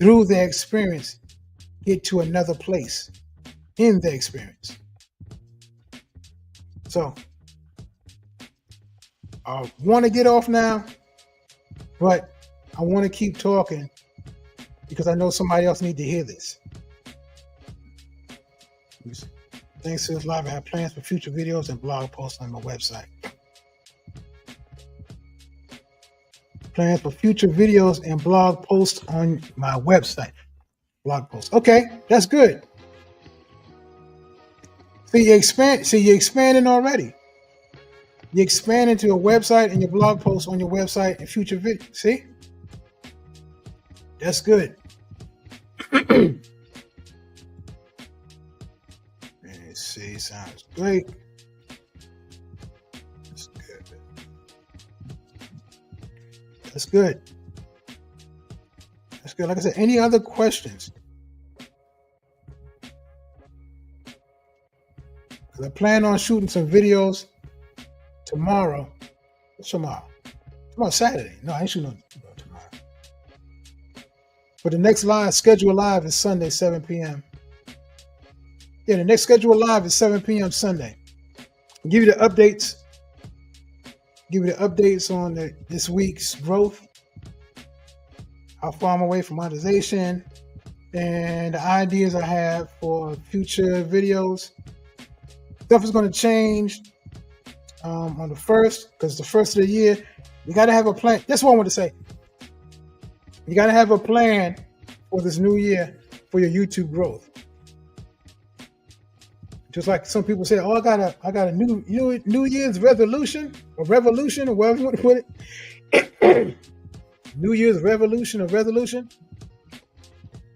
through their experience get to another place in their experience. So I want to get off now, but I want to keep talking because I know somebody else needs to hear this. Thanks to this live, I have plans for future videos and blog posts on my website. Plans for future videos and blog posts on my website. Blog posts. Okay, that's good. You're expanding already. You're expanding to a website and your blog posts on your website and future videos. See? That's good. Let's see, sounds great. That's good. That's good. That's good. Like I said, any other questions? Because I plan on shooting some videos tomorrow. What's tomorrow? Tomorrow's Saturday. No, I ain't shooting no tomorrow. But the next scheduled live is Sunday, 7 p.m. Yeah, the next scheduled live is 7 p.m. Sunday. I'll give you the updates. Give you the updates on this week's growth. How far I'm away from monetization. And the ideas I have for future videos. Stuff is going to change on the 1st, because the 1st of the year, you got to have a plan. That's what I want to say. You got to have a plan for this new year for your YouTube growth. Just like some people say, oh, I got a New Year's resolution or revolution or whatever you want to put it. New Year's revolution or resolution.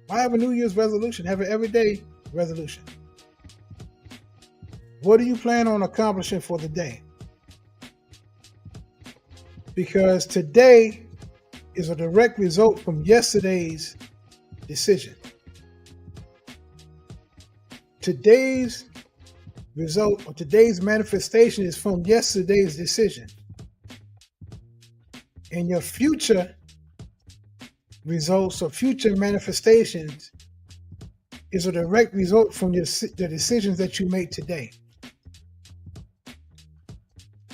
Why have a New Year's resolution? Have an everyday resolution. What do you plan on accomplishing for the day? Because today is a direct result from yesterday's decision. Today's result or today's manifestation is from yesterday's decision. And your future results or future manifestations is a direct result from the decisions that you make today.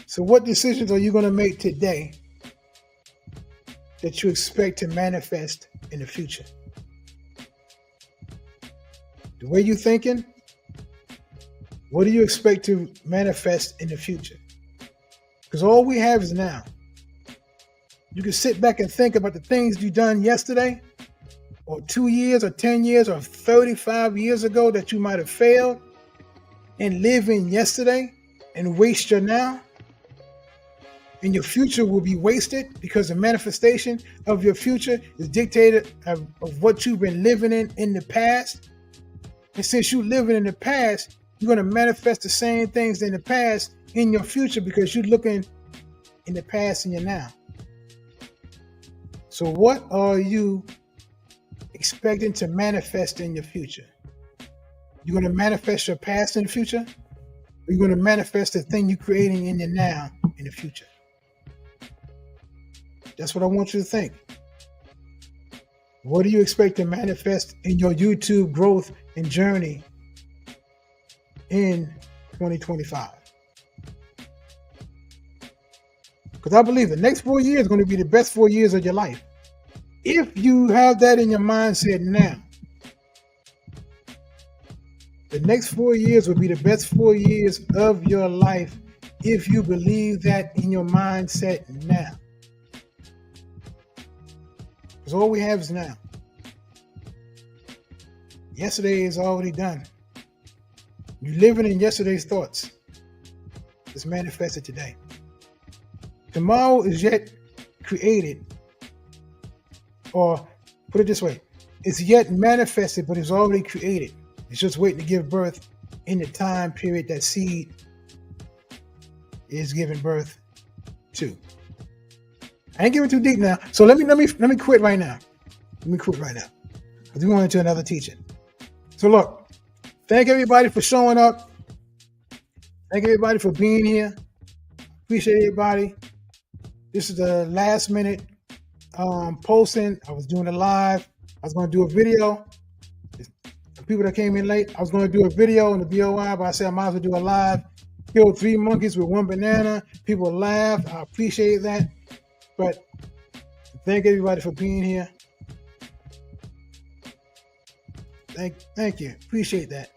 So what decisions are you going to make today that you expect to manifest in the future? The way you're thinking, what do you expect to manifest in the future? Because all we have is now. You can sit back and think about the things you've done yesterday, or 2 years or 10 years or 35 years ago that you might have failed and live in yesterday and waste your now, and your future will be wasted because the manifestation of your future is dictated of what you've been living in the past. And since you're living in the past, you're going to manifest the same things in the past in your future because you're looking in the past and your now. So what are you expecting to manifest in your future? You're going to manifest your past in the future? Or you're going to manifest the thing you're creating in your now in the future? That's what I want you to think. What do you expect to manifest in your YouTube growth and journey in 2025? Because I believe the next 4 years are going to be the best 4 years of your life. If you have that in your mindset now, the next 4 years will be the best 4 years of your life if you believe that in your mindset now. Because all we have is now. Yesterday is already done. You're living in yesterday's thoughts. It's manifested today. Tomorrow is yet created. Or put it this way, it's yet manifested, but it's already created. It's just waiting to give birth in the time period that seed is giving birth to. I ain't getting too deep now. So let me quit right now. Let me quit right now. Because we're going into another teaching. So look, thank everybody for showing up. Thank everybody for being here. Appreciate everybody. This is the last minute posting. I was doing a live. I was going to do a video. The people that came in late, I was going to do a video on the BOI, but I said I might as well do a live. Killed 3 monkeys with 1 banana. People laughed. I appreciate that. But thank everybody for being here. Thank you. Appreciate that.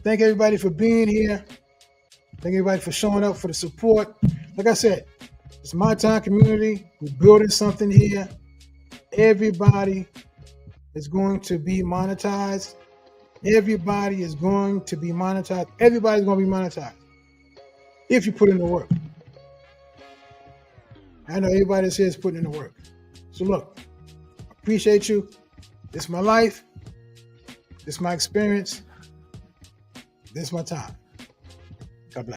Thank everybody for being here. Thank everybody for showing up, for the support. Like I said, it's my time community. We're building something here. Everybody is going to be monetized. Everybody is going to be monetized. Everybody's going to be monetized if you put in the work. I know everybody that says putting in the work. So look, I appreciate you. This is my life. This is my experience. This is my time.